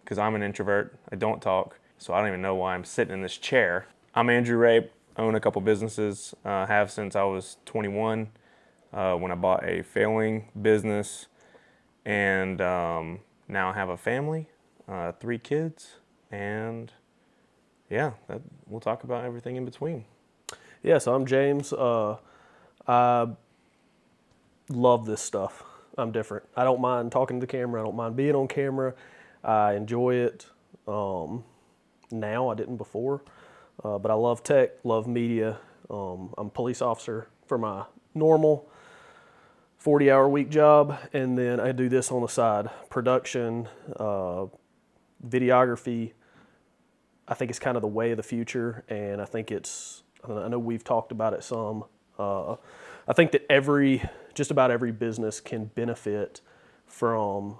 because I'm an introvert. I don't talk, so I don't even know why I'm sitting in this chair. I'm Andrew Rape, own a couple businesses, have since I was 21 when I bought a failing business, and now I have a family, 3 kids, and yeah, we'll talk about everything in between. Yeah, so I'm James. I love this stuff. I'm different. I don't mind talking to the camera. I don't mind being on camera. I enjoy it. Now I didn't before, but I love tech, love media. I'm a police officer for my normal 40-hour week job, and then I do this on the side: production, videography. I think it's kind of the way of the future, and I think I know we've talked about it some. I think that just about every business can benefit from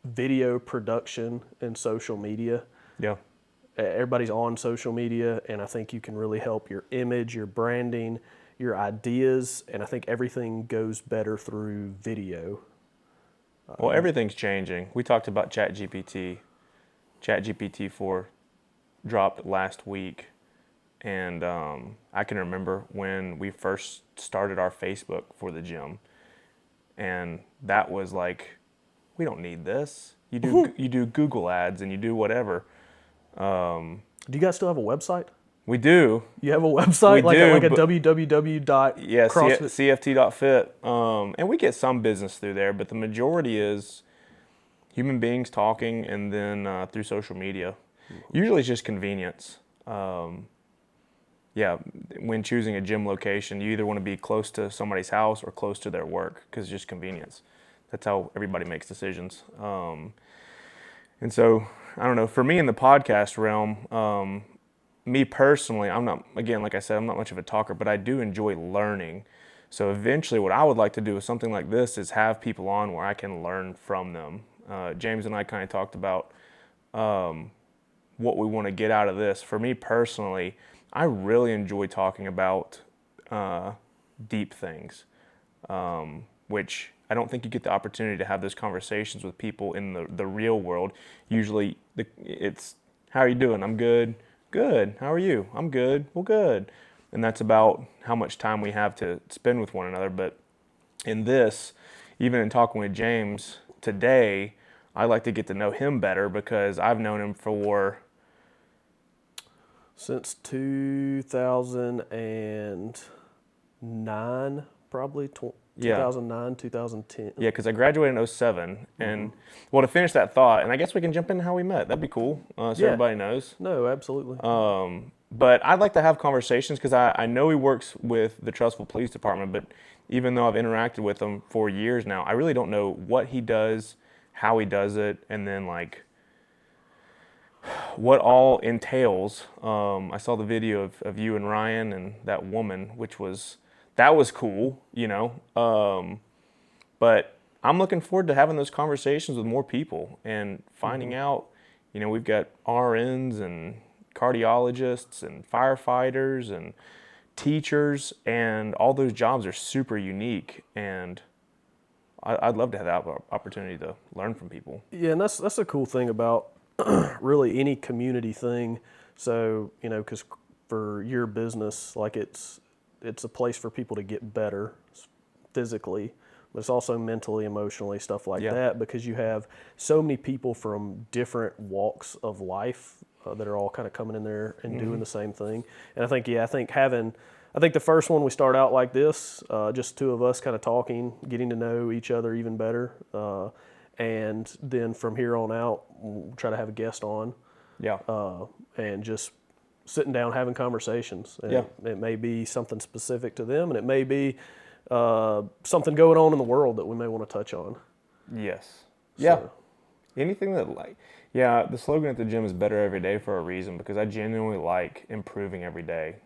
video production and social media. Yeah. Everybody's on social media, and I think you can really help your image, your branding, your ideas, and I think everything goes better through video. Well, everything's changing. We talked about ChatGPT. ChatGPT 4 dropped last week, and I can remember when we first started our Facebook for the gym, and that was like, we don't need this. You do Google ads and you do whatever. Do you guys still have a website? We do. You have a website? We do, like a www. Yeah, CrossFit. cft.fit. And we get some business through there, but the majority is human beings talking, and then through social media. Usually it's just convenience. Yeah, when choosing a gym location, you either want to be close to somebody's house or close to their work, because it's just convenience. That's how everybody makes decisions. And so, I don't know, for me in the podcast realm, me personally, I'm not, again, like I said, I'm not much of a talker, but I do enjoy learning. So eventually what I would like to do with something like this is have people on where I can learn from them. James and I kind of talked about what we want to get out of this. For me personally, I really enjoy talking about deep things, which I don't think you get the opportunity to have those conversations with people in the real world. Usually it's, how are you doing? I'm good. Good. How are you? I'm good. Well, good. And that's about how much time we have to spend with one another. But in this, even in talking with James today, I like to get to know him better, because I've known him for Since 2009, probably 2009, 2010. Yeah, because I graduated in 07. And, well, to finish that thought, and I guess we can jump into how we met. That'd be cool, so everybody knows. No, absolutely. But I'd like to have conversations, because I know he works with the Trussville Police Department, but even though I've interacted with him for years now, I really don't know what he does, how he does it, and then, like, what all entails. I saw the video of you and Ryan and that woman, that was cool, you know. But I'm looking forward to having those conversations with more people and finding out, you know, we've got RNs and cardiologists and firefighters and teachers, and all those jobs are super unique, and I'd love to have that opportunity to learn from people. Yeah, and that's the cool thing about really any community thing. So, you know, because for your business, like it's a place for people to get better physically, but it's also mentally, emotionally, stuff like that, because you have so many people from different walks of life that are all kind of coming in there and doing the same thing. And I think the first one we start out like this, just 2 of us kind of talking, getting to know each other even better. And then from here on out, we'll try to have a guest on. Yeah. And just sitting down having conversations. And it may be something specific to them, and it may be something going on in the world that we may want to touch on. Yes. Yeah. Anything that, like, the slogan at the gym is better every day for a reason, because I genuinely like improving every day.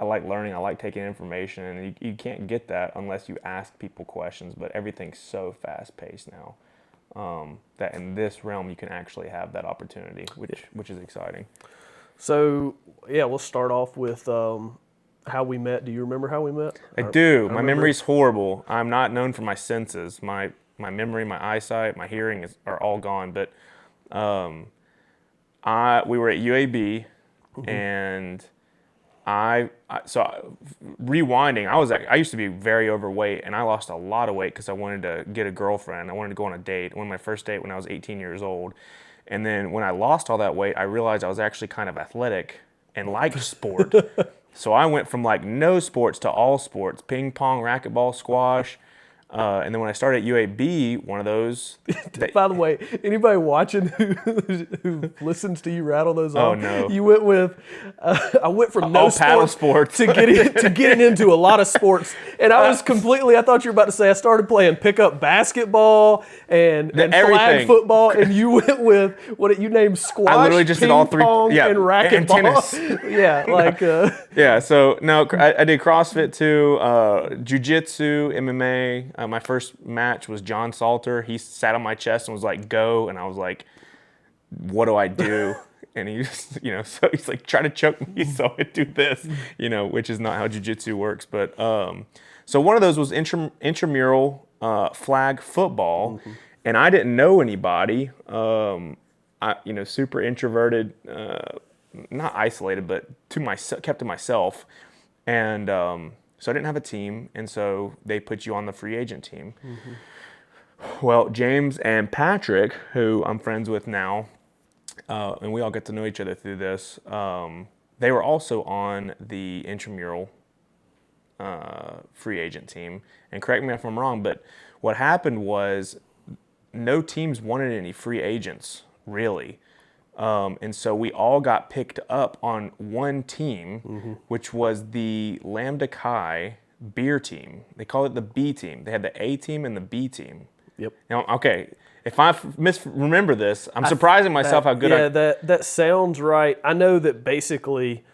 I like learning. I like taking information, and you can't get that unless you ask people questions. But everything's so fast-paced now that in this realm you can actually have that opportunity, which is exciting. So, we'll start off with how we met. Do you remember how we met? I do. My memory's horrible. I'm not known for my senses. My my memory, my eyesight, my hearing are all gone. But we were at UAB, and rewinding, I used to be very overweight, and I lost a lot of weight because I wanted to get a girlfriend. I wanted to go on a date. I went on my first date when I was 18 years old. And then when I lost all that weight, I realized I was actually kind of athletic and liked sport. So I went from like no sports to all sports: ping pong, racquetball, squash. And then when I started at UAB, one of those. By the way, anybody watching who listens to you rattle those off, no. you went with, I went from no All paddle sports sports. to getting into a lot of sports. And I thought you were about to say I started playing pickup basketball and flag everything. football, and you went with, you named squash, I literally just ping did all three, pong, and racquetball. and tennis. Yeah, like... Yeah, so no, I did CrossFit too, jiu-jitsu, MMA. My first match was John Salter. He sat on my chest and was like, "Go," and I was like, "What do I do?" And he just, so he's like, "Try to choke me so I do this," which is not how jiu-jitsu works. But so one of those was intramural flag football, and I didn't know anybody. Super introverted, not isolated, but kept to myself, and so I didn't have a team, and so they put you on the free agent team. Well, James and Patrick, who I'm friends with now, and we all get to know each other through this, they were also on the intramural free agent team. And correct me if I'm wrong, but what happened was no teams wanted any free agents, really. And so we all got picked up on one team, which was the Lambda Chi beer team. They call it the B team. They had the A team and the B team. Yep. Now, okay, if I misremember this, I'm surprising myself how good that sounds right. I know that basically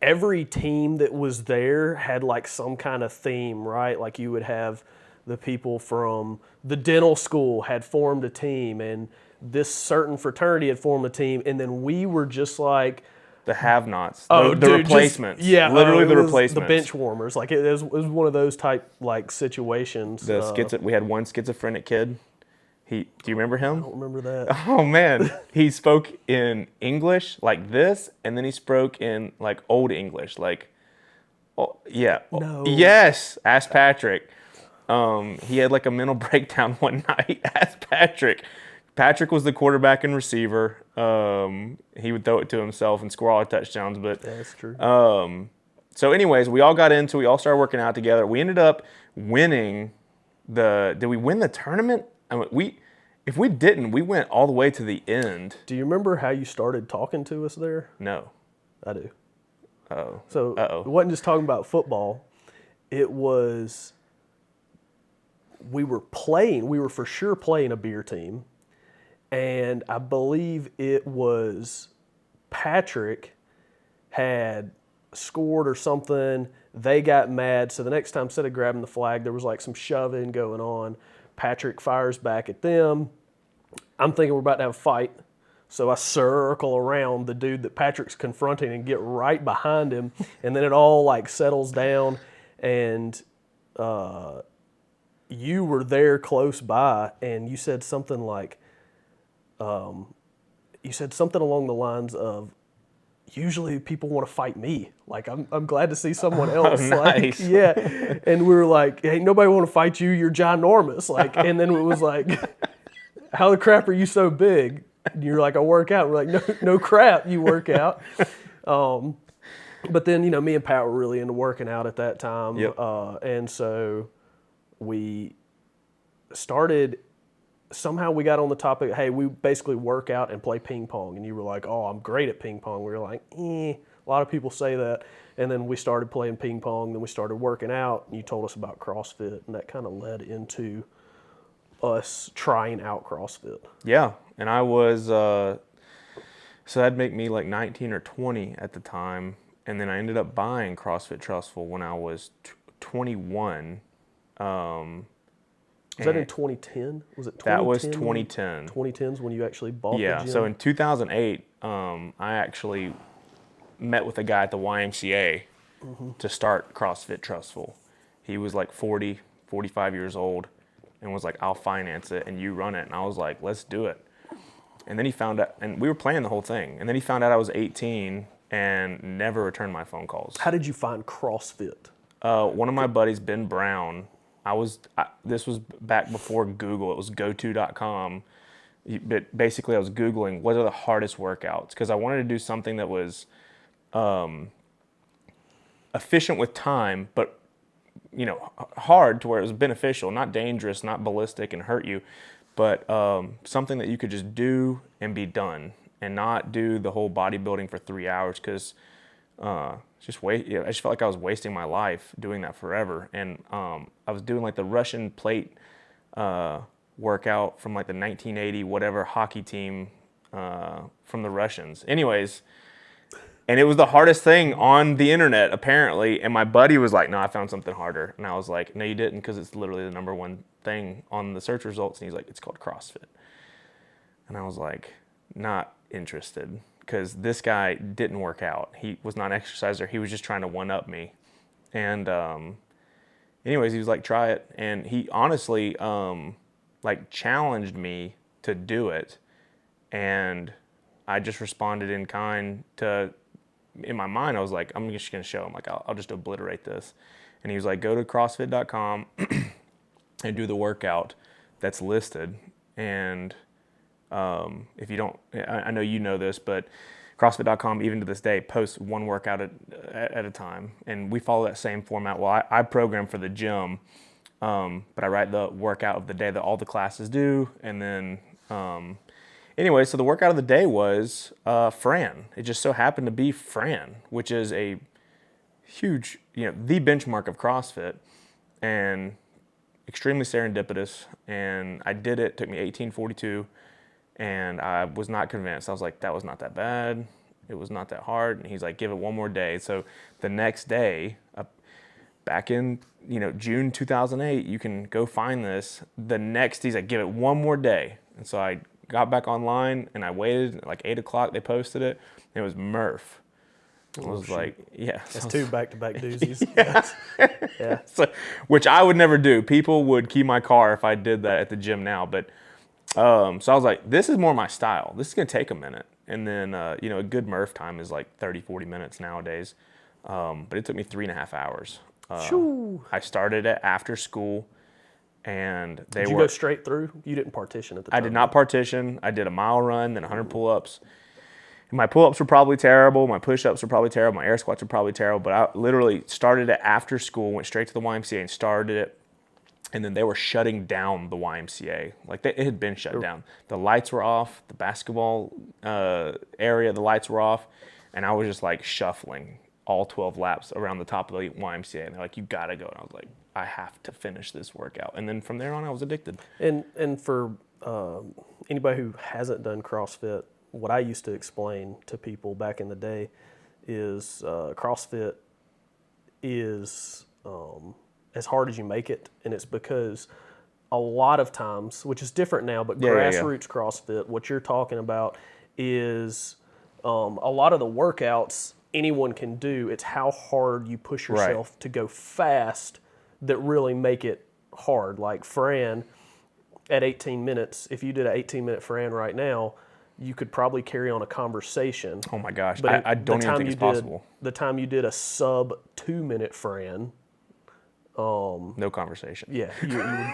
every team that was there had like some kind of theme, right? Like you would have the people from the dental school had formed a team, and this certain fraternity had formed a team, and then we were just like the have-nots, the replacements. Literally the replacements. The bench warmers. Like it was one of those type like situations. We had one schizophrenic kid. Do you remember him? I don't remember that. Oh man, he spoke in English like this, and then he spoke in like old English, like, No. Yes, ask Patrick. He had like a mental breakdown one night. Ask Patrick. Patrick was the quarterback and receiver. He would throw it to himself and score all the touchdowns. But that's true. So anyways, we all started working out together. We ended up winning did we win the tournament? I mean, if we didn't, we went all the way to the end. Do you remember how you started talking to us there? No. I do. Uh-oh. So it wasn't just talking about football. It was, we were for sure playing a beer team. And I believe it was Patrick had scored or something. They got mad. So the next time, instead of grabbing the flag, there was like some shoving going on. Patrick fires back at them. I'm thinking we're about to have a fight. So I circle around the dude that Patrick's confronting and get right behind him. And then it all like settles down. And you were there close by, and you said something like, along the lines of, usually people want to fight me. Like, I'm glad to see someone else. Oh, nice. Like, yeah. And we were like, hey, nobody want to fight you. You're ginormous. Like, and then it was like, how the crap are you so big? And you're like, I work out. We're like, no crap, you work out. But then, me and Pat were really into working out at that time. Yep. And so we started, somehow we got on the topic, hey, we basically work out and play ping pong. And you were like, oh, I'm great at ping pong. We were like, a lot of people say that. And then we started playing ping pong. Then we started working out. And you told us about CrossFit. And that kind of led into us trying out CrossFit. Yeah. And I was, so that'd make me like 19 or 20 at the time. And then I ended up buying CrossFit Trussville when I was 21. Was that in 2010? Was it 2010? That was 2010. 2010 is when you actually bought the gym? So in 2008, I actually met with a guy at the YMCA to start CrossFit Trussville. He was like 40, 45 years old. and was like, I'll finance it and you run it. And I was like, let's do it. And then he found out, and we were planning the whole thing. And then he found out I was 18 and never returned my phone calls. How did you find CrossFit? One of my buddies, Ben Brown, this was back before Google. It was goto.com. But basically, I was Googling what are the hardest workouts because I wanted to do something that was efficient with time, but hard to where it was beneficial, not dangerous, not ballistic and hurt you, but something that you could just do and be done, and not do the whole bodybuilding for 3 hours because I just felt like I was wasting my life doing that forever. And I was doing like the Russian plate workout from like the 1980 whatever hockey team from the Russians. Anyways, and it was the hardest thing on the internet apparently. And my buddy was like, "No, I found something harder." And I was like, "No, you didn't, because it's literally the number one thing on the search results." And he's like, "It's called CrossFit." And I was like, not interested, because this guy didn't work out. He was not an exerciser. He was just trying to one up me. And anyways, he was like, "Try it." And he honestly like challenged me to do it. And I just responded in kind to, in my mind, I was like, I'm just going to show him. Like, I'll just obliterate this. And he was like, go to CrossFit.com and do the workout that's listed. And if you don't, I know you know this, but CrossFit.com, even to this day, posts one workout at a time. And we follow that same format. Well, I program for the gym, but I write the workout of the day that all the classes do. And then, anyway, so the workout of the day was Fran. It just so happened to be Fran, which is a huge, the benchmark of CrossFit, and extremely serendipitous. And I did it. It took me 1842. And I was not convinced. I was like, that was not that bad. It was not that hard. And he's like, give it one more day. So the next day, back in June 2008, you can go find this. He's like, give it one more day. And so I got back online and I waited. Like 8 o'clock, they posted it. And it was Murph. I was like, yeah. That's two back-to-back doozies. Yeah. So, which I would never do. People would key my car if I did that at the gym now. But so I was like, this is more my style. This is going to take a minute. And then, a good Murph time is like 30, 40 minutes nowadays. But it took me 3.5 hours. I started it after school, and Did you go straight through? You didn't partition at the time. I did not partition. I did a mile run, then 100 pull-ups. And my pull-ups were probably terrible. My push-ups were probably terrible. My air squats were probably terrible. But I literally started it after school, went straight to the YMCA and started it. And then they were shutting down the YMCA. Like, it had been shut down. The lights were off. The basketball area, the lights were off. And I was just like shuffling all 12 laps around the top of the YMCA. And they're like, you got to go. And I was like, I have to finish this workout. And then from there on, I was addicted. And for anybody who hasn't done CrossFit, what I used to explain to people back in the day is CrossFit is as hard as you make it, and it's because a lot of times, which is different now, but grassroots CrossFit, what you're talking about is a lot of the workouts anyone can do. It's how hard you push yourself to go fast that really make it hard. Like Fran, at 18 minutes, if you did an 18-minute Fran right now, you could probably carry on a conversation. Oh my gosh, I don't even think it's possible. The time you did a sub 2-minute Fran, no conversation. Yeah,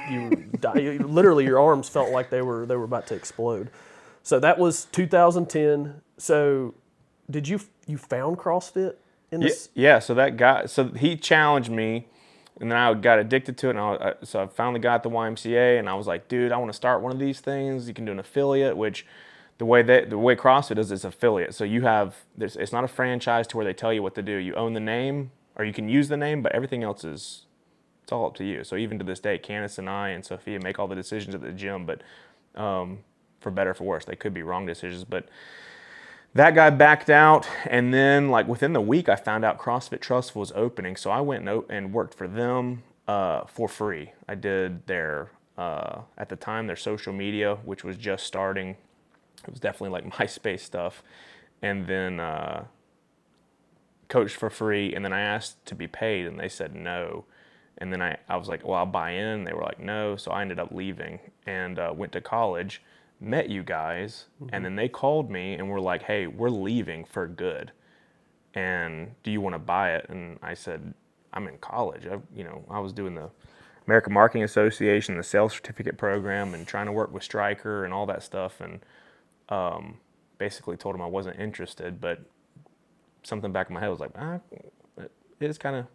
you would die. Literally, your arms felt like they were about to explode. So that was 2010. So did you found CrossFit in this? Yeah. So that guy, he challenged me, and then I got addicted to it. And so I finally got the YMCA, and I was like, dude, I want to start one of these things. You can do an affiliate, which the way CrossFit is, it's affiliate. So it's not a franchise to where they tell you what to do. You own the name, or you can use the name, but everything else it's all up to you. So even to this day, Candace and I and Sophia make all the decisions at the gym, but for better or for worse, they could be wrong decisions. But that guy backed out, and then like within the week, I found out CrossFit Trussville was opening. So I went and worked for them for free. I did their, at the time, their social media, which was just starting. It was definitely like MySpace stuff. And then coached for free, and then I asked to be paid, and they said no. And then I was like, well, I'll buy in. They were like, no. So I ended up leaving and went to college, met you guys, and then they called me and were like, hey, we're leaving for good. And do you want to buy it? And I said, I'm in college. I was doing the American Marketing Association, the sales certificate program, and trying to work with Stryker and all that stuff. And basically told them I wasn't interested, but something back in my head was like, it is kind of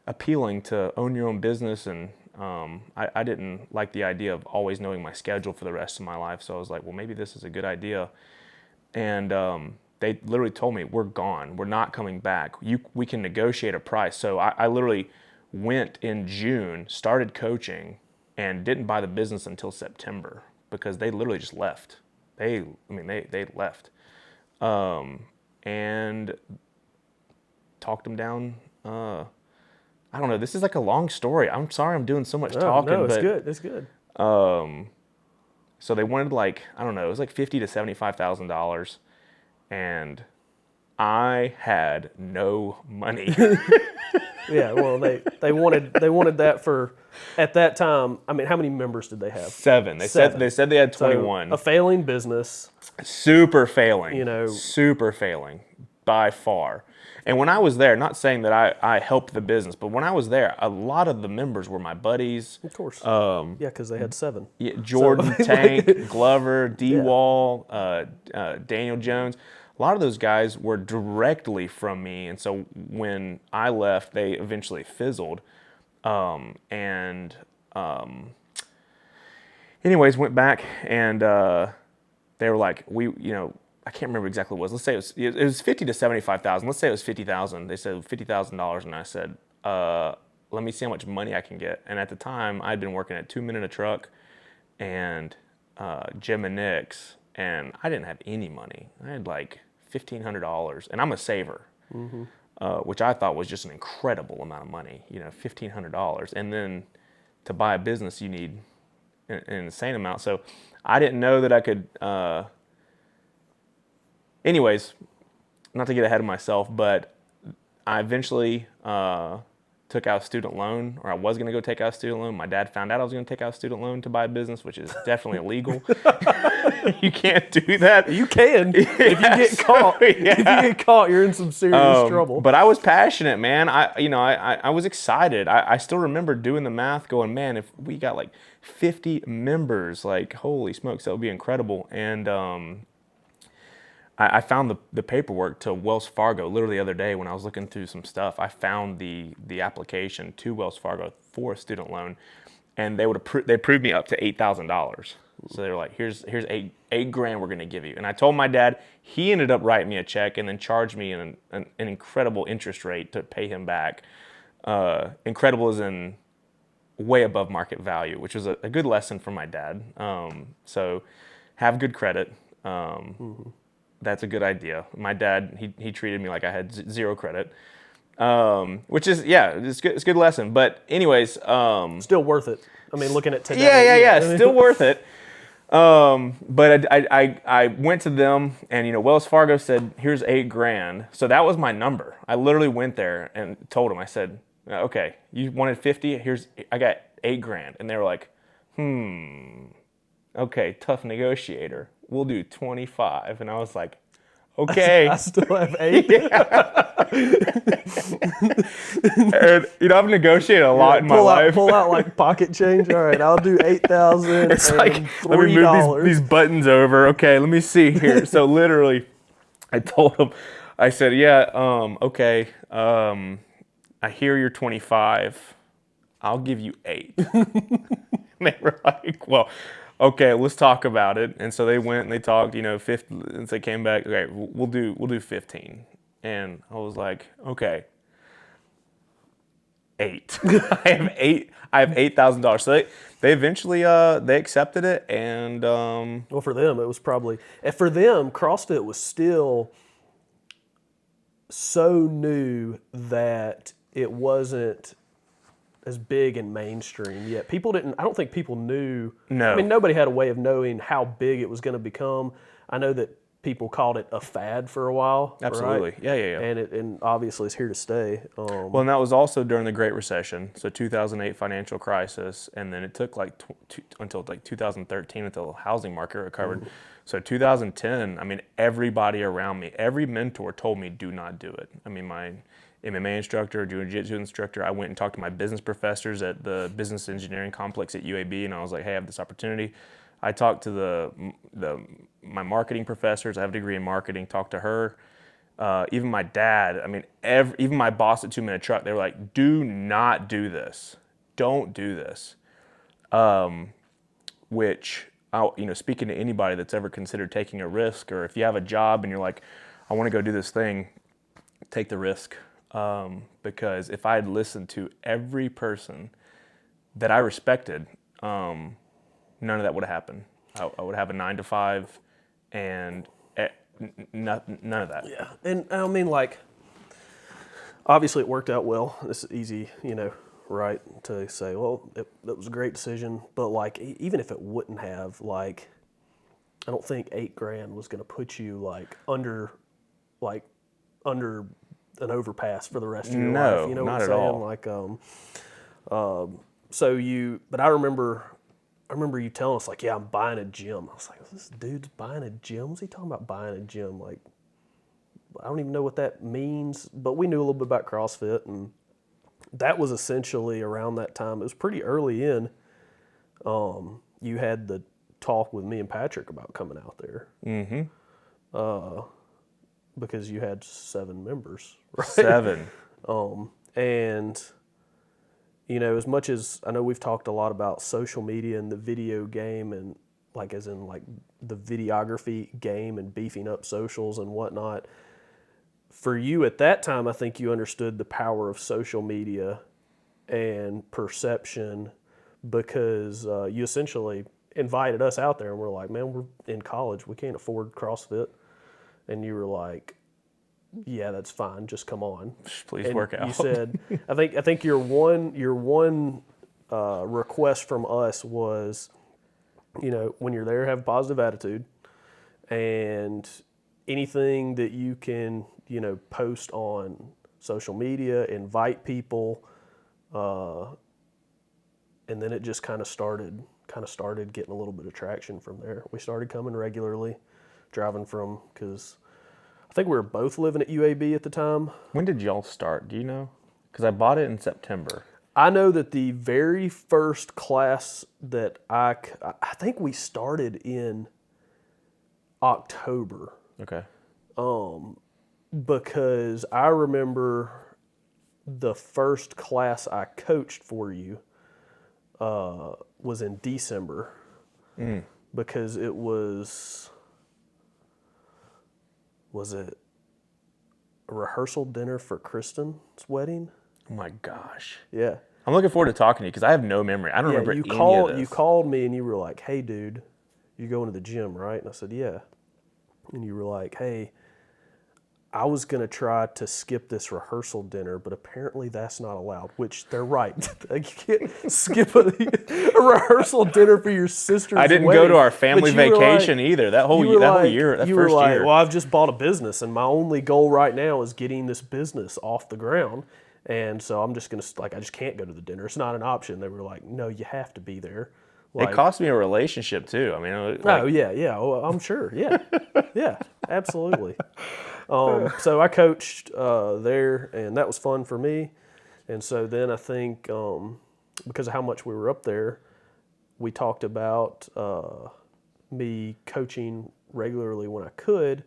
appealing to own your own business. And I didn't like the idea of always knowing my schedule for the rest of my life. So I was like, well, maybe this is a good idea. And they literally told me, we're gone. We're not coming back. We can negotiate a price. So I literally went in June, started coaching, and didn't buy the business until September because they literally just left. They left. And talked them down. I don't know. This is like a long story. I'm sorry I'm doing so much talking. No, it's but, good. It's good. So they wanted like, I don't know, it was like $50,000 to $75,000. And I had no money. Yeah, well, they wanted that for, at that time. I mean, how many members did they have? 7. They said they had 21. So a failing business. Super failing. Super failing by far. And when I was there, not saying that I helped the business, but when I was there, a lot of the members were my buddies. Of course. Yeah, because they had 7. Yeah, Jordan, Tank, Glover, D-Wall, Daniel Jones. A lot of those guys were directly from me. And so when I left, they eventually fizzled. Anyways, went back and they were like, I can't remember exactly what it was. Let's say it was 50 to 75,000. Let's say it was 50,000. They said $50,000, and I said, let me see how much money I can get. And at the time, I'd been working at 2 Men in a Truck and Jim and Nick's, and I didn't have any money. I had like $1,500, and I'm a saver, which I thought was just an incredible amount of money. $1,500, and then to buy a business, you need an insane amount. So I didn't know that I could. Anyways, not to get ahead of myself, but I eventually took out a student loan, or I was going to go take out a student loan. My dad found out I was going to take out a student loan to buy a business, which is definitely illegal. You can't do that. You can if you get caught. Yeah. If you get caught, you're in some serious trouble. But I was passionate, man. I was excited. I still remember doing the math, going, man, if we got like 50 members, like holy smokes, that would be incredible. And I found the paperwork to Wells Fargo literally the other day when I was looking through some stuff. I found the application to Wells Fargo for a student loan, and they approved me up to $8,000. So they were like, here's $8,000 we're gonna give you. And I told my dad. He ended up writing me a check and then charged me an incredible interest rate to pay him back. Incredible as in way above market value, which was a good lesson from my dad. So have good credit. That's a good idea. My dad, he treated me like I had zero credit, which is, it's good. It's a good lesson. But anyways, still worth it. I mean, looking at today. Yeah, still worth it. But I went to them, and Wells Fargo said, here's $8,000. So that was my number. I literally went there and told them. I said, okay, you wanted 50. I got $8,000, and they were like, okay, tough negotiator. We'll do 25. And I was like, okay. I still have 8. And, I've negotiated a lot in my life. Pull out like pocket change. All right, I'll do 8,000. It's like, let me move these buttons over. Okay, let me see here. So literally, I told them, I said, okay, I hear you're 25. I'll give you 8. And they were like, well, okay, let's talk about it. And so they went and they talked, 50, and they came back, okay, we'll do 15. And I was like, okay, 8. I have $8,000. So they eventually they accepted it, and well, for them it was probably, for them CrossFit was still so new that it wasn't as big and mainstream yet. I don't think people knew. No. I mean, nobody had a way of knowing how big it was going to become. I know that people called it a fad for a while, Absolutely. right? Yeah. And obviously it's here to stay. Well, and that was also during the Great Recession, so 2008 financial crisis, and then it took like until like 2013 until the housing market recovered. So 2010, I mean, everybody around me, every mentor told me, do not do it. I mean, my MMA instructor, jiu-jitsu instructor, I went and talked to my business professors at the business engineering complex at UAB, and I was like, hey, I have this opportunity. I talked to my marketing professors. I have a degree in marketing. Talked to her. Even my dad. I mean, even my boss at 2 Minute Truck. They were like, "Do not do this. Don't do this." Which, speaking to anybody that's ever considered taking a risk, or if you have a job and you're like, "I want to go do this thing," take the risk. Because if I had listened to every person that I respected, none of that would have happened. I would have a 9 to 5, and none of that. Yeah, and I mean, like, obviously it worked out well. It's easy, right, to say, well, that was a great decision. But like, even if it wouldn't have, like, I don't think $8,000 was going to put you under an overpass for the rest of your life. No, You know not what I'm at saying? all. Like, but I remember you telling us, like, yeah, I'm buying a gym. I was like, this dude's buying a gym? What's he talking about buying a gym? Like, I don't even know what that means, but we knew a little bit about CrossFit, and that was essentially around that time. It was pretty early in. You had the talk with me and Patrick about coming out there. Because you had 7 members, right? 7. And as much as I know we've talked a lot about social media and the video game, and like as in like the videography game and beefing up socials and whatnot, for you at that time, I think you understood the power of social media and perception, because you essentially invited us out there, and we're like, man, we're in college, we can't afford CrossFit. And you were like, yeah, that's fine, just come on. Please And work out. you said, I think your one request from us was, when you're there, have a positive attitude, and anything that you can, post on social media, invite people, and then it just kind of started getting a little bit of traction from there. We started coming regularly, driving because I think we were both living at UAB at the time. When did y'all start? Do you know? Because I bought it in September. I know that the very first class that I think we started in October. Okay. Because I remember the first class I coached for you was in December. Because it was it a rehearsal dinner for Kristen's wedding? Oh my gosh. Yeah. I'm looking forward to talking to you because I have no memory. I don't remember any of this. You called me and you were like, hey, dude, you're going to the gym, right? And I said, yeah. And you were like, hey, I was going to try to skip this rehearsal dinner, but apparently that's not allowed, which they're right. You can't skip a rehearsal dinner for your sister's wedding. I didn't go to our family vacation either. That whole year, that first year. Well, I've just bought a business, and my only goal right now is getting this business off the ground. And so I'm just going to, I just can't go to the dinner. It's not an option. They were like, no, you have to be there. It cost me a relationship too. I mean, oh yeah. Well, I'm sure. Yeah, yeah, absolutely. So I coached there, and that was fun for me. And so then I think because of how much we were up there, we talked about me coaching regularly when I could,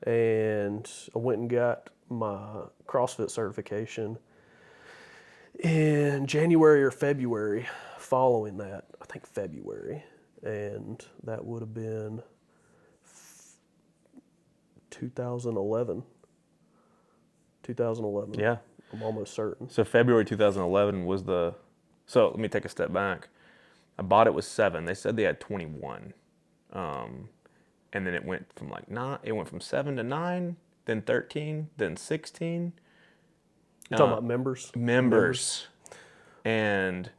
and I went and got my CrossFit certification in January or February following that. I think February. And that would have been 2011. 2011. Yeah. I'm almost certain. So February 2011 was so let me take a step back. I bought it with 7. They said they had 21. And then it went from it went from 7 to 9, then 13, then 16. You're talking about members? Members. And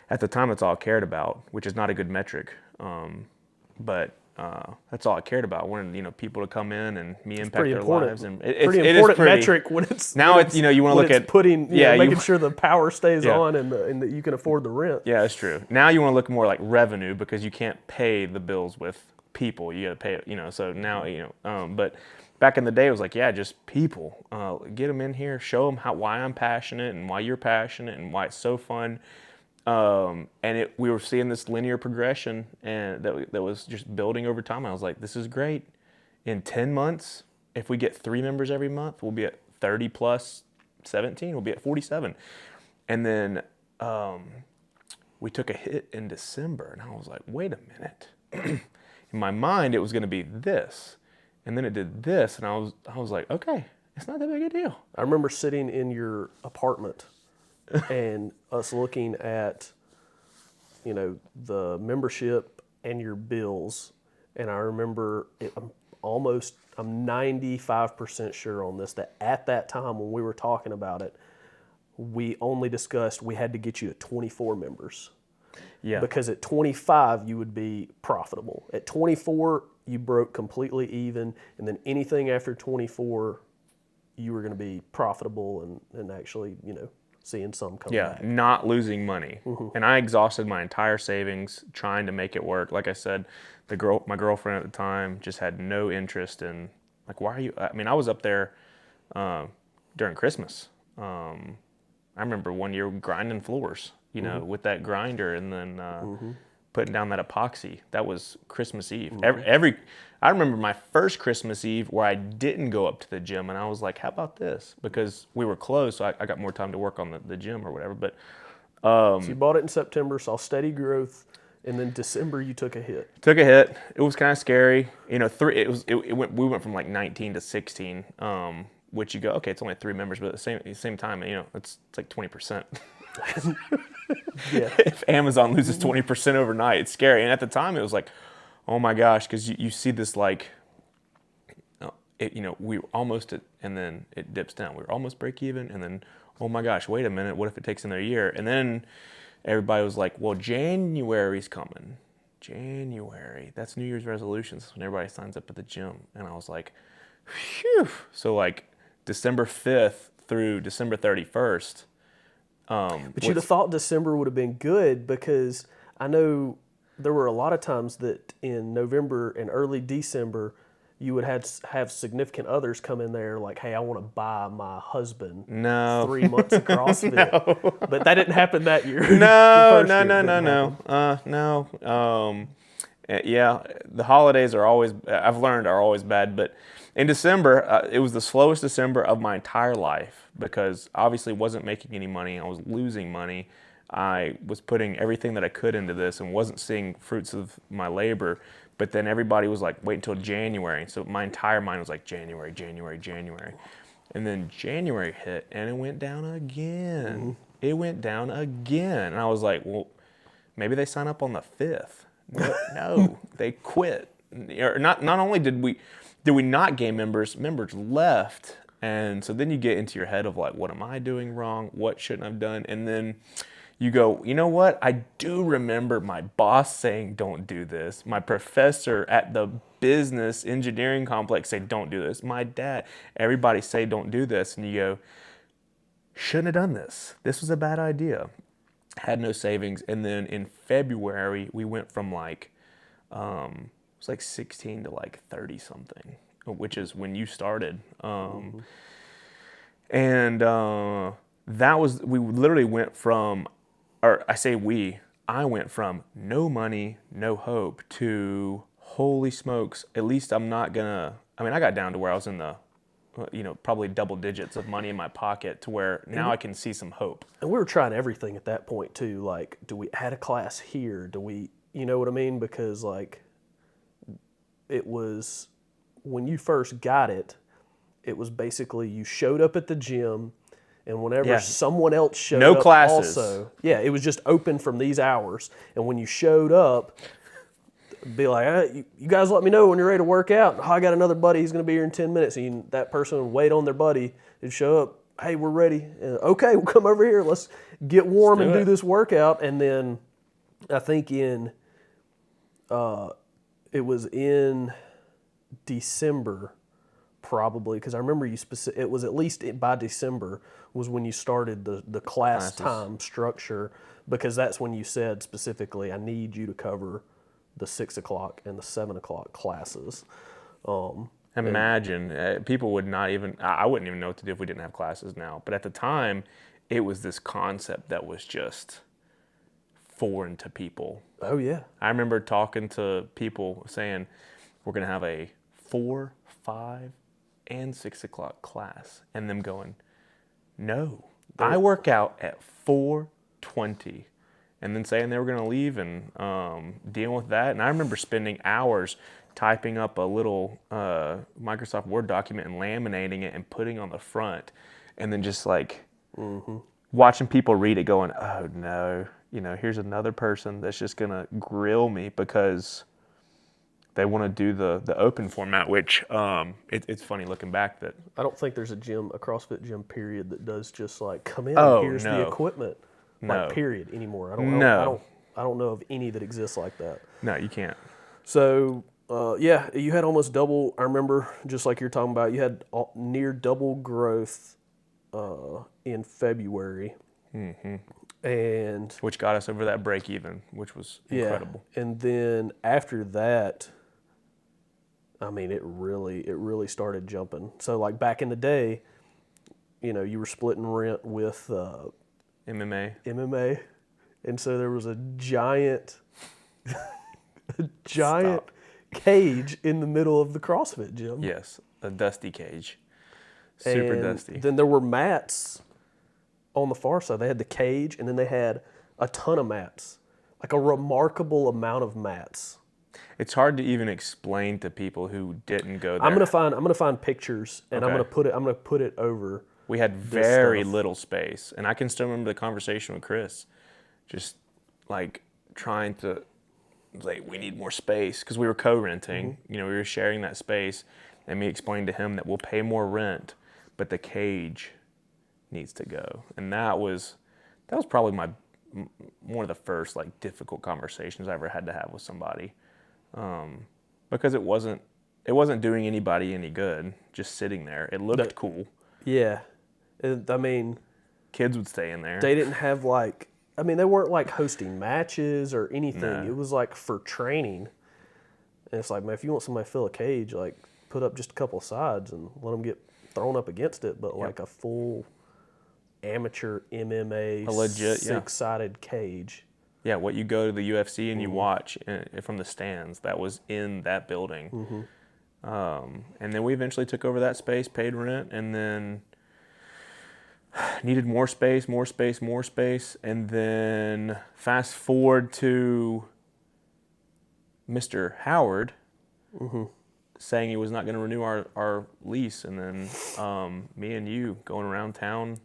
at the time, that's all I cared about, which is not a good metric. But That's all I cared about. I wanted, people to come in and me impact Pretty their important. lives. And Pretty it is important pretty, metric when it's now when it's, you want to look at putting making sure the power stays Yeah. on and that you can afford the rent. Yeah, that's true. Now you want to look more like revenue because you can't pay the bills with people. You got to pay it, so now, but back in the day it was like, yeah, just people. Get them in here, show them why I'm passionate and why you're passionate and why it's so fun. And we were seeing this linear progression and that was just building over time. I was like, this is great. In 10 months, if we get 3 members every month, we'll be at 30 plus 17, we'll be at 47. And then we took a hit in December, and I was like, wait a minute. In my mind, it was going to be this, and then it did this, and I was like, okay, it's not that big a deal. I remember sitting in your apartment and us looking at, the membership and your bills, and I remember I'm 95% sure on this, that at that time when we were talking about it, we only discussed we had to get you to 24 members. Yeah. Because at 25, you would be profitable. At 24, you broke completely even. And then anything after 24, you were going to be profitable and actually, seeing some come back. Yeah, not losing money. And I exhausted my entire savings trying to make it work. Like I said, my girlfriend at the time just had no interest in, like, why are you, I was up there during Christmas. I remember one year grinding floors, with that grinder and then putting down that epoxy. That was Christmas Eve. I remember my first Christmas Eve where I didn't go up to the gym, and I was like, how about this? Because we were closed, so I got more time to work on the gym or whatever. But so you bought it in September, saw steady growth, and then December you took a hit. Took a hit. It was kind of scary. We went from like 19 to 16. Which you go, okay, it's only 3 members, but at the same time, it's like 20%. Yeah. If Amazon loses 20% overnight, it's scary. And at the time, it was like, oh my gosh, because you see this like, we were almost at, and then it dips down. We were almost break even, and then, oh my gosh, wait a minute, what if it takes another year? And then everybody was like, well, January's coming. January, that's New Year's resolutions. That's when everybody signs up at the gym. And I was like, phew. So like, December 5th through December 31st. But you'd have thought December would have been good because I know there were a lot of times that in November and early December, you would have significant others come in there like, hey, I want to buy my husband 3 months of CrossFit. No. But that didn't happen that year. No. Yeah, the holidays are always, I've learned, are always bad. But in December, it was the slowest December of my entire life because obviously wasn't making any money. I was losing money. I was putting everything that I could into this and wasn't seeing fruits of my labor. But then everybody was like, wait until January. So my entire mind was like, January. And then January hit and it went down again. Mm-hmm. It went down again. And I was like, well, maybe they sign up on the 5th. No, they quit. Or not only did we not gain members left. And so then you get into your head of like, what am I doing wrong? What shouldn't I have done? And then you go, you know what? I do remember my boss saying, don't do this. My professor at the business engineering complex said, don't do this. My dad, everybody say, don't do this. And you go, shouldn't have done this. This was a bad idea. Had no savings. And then in February, we went from like, it was like 16 to like 30 something, which is when you started. And that was, we literally went from, or I went from no money, no hope to holy smokes, at least I'm not gonna, I got down to where I was in the, probably double digits of money in my pocket to where now I can see some hope. And we were trying everything at that point too. Like, do we add a class here? Do we, you know what I mean? Because like, it was, when you first got it, it was basically you showed up at the gym, and whenever someone else showed up classes. Also, it was just open from these hours. And when you showed up, be like, hey, you guys let me know when you're ready to work out. Oh, I got another buddy, he's going to be here in 10 minutes. And that person would wait on their buddy and show up. Hey, we're ready. And, okay, we'll come over here. Let's get warm and do this workout. And then I think in it was in December, probably, because I remember it was at least by December was when you started the class Classes. time structure, because that's when you said specifically, I need you to cover the 6 o'clock and the 7 o'clock classes. Imagine people would not even, I wouldn't even know what to do if we didn't have classes now. But at the time, it was this concept that was just foreign to people. Oh yeah. I remember talking to people saying, we're going to have a 4, 5, and 6 o'clock class. And them going, no, I work out at 4:20. And then saying they were going to leave and dealing with that. And I remember spending hours typing up a little Microsoft Word document and laminating it and putting on the front. And then just like watching people read it going, oh no, here's another person that's just going to grill me because they want to do the open format, which it's funny looking back that. I don't think there's a CrossFit gym period that does just like come in Oh, and here's no. the equipment. No. Like period anymore. No. I don't know of any that exists like that. No, you can't. So yeah, you had almost double. I remember, just like you're talking about, you had near double growth in February, and Which got us over that break even, which was incredible. yeah, and then after that, I mean, it really started jumping. So like back in the day, you were splitting rent with MMA. MMA, and so there was a giant Stop. cage in the middle of the CrossFit gym. Yes, a dusty cage. Super And dusty. then there were mats on the far side. They had the cage, and then they had a ton of mats, like a remarkable amount of mats. It's hard to even explain to people who didn't go there. I'm gonna find pictures, and Okay. I'm gonna put it over. We had very stuff. little space, and I can still remember the conversation with Chris, just like trying to, like, we need more space because we were co-renting. We were sharing that space, and me explained to him that we'll pay more rent, but the cage needs to go, and that was probably one of the first like difficult conversations I ever had to have with somebody, because it wasn't doing anybody any good just sitting there. It looked cool. Yeah, I mean, Kids would stay in there. they didn't have like. I mean, they weren't like hosting matches or anything. No. It was like for training. And it's like, man, if you want somebody to fill a cage, like put up just a couple of sides and let them get thrown up against it. But like a full amateur MMA A legit, yeah. 6-sided cage. Yeah, what you go to the UFC and you watch from the stands, that was in that building. And then we eventually took over that space, paid rent, and then needed more space. And then fast forward to Mr. Howard saying he was not going to renew our lease. And then me and you going around town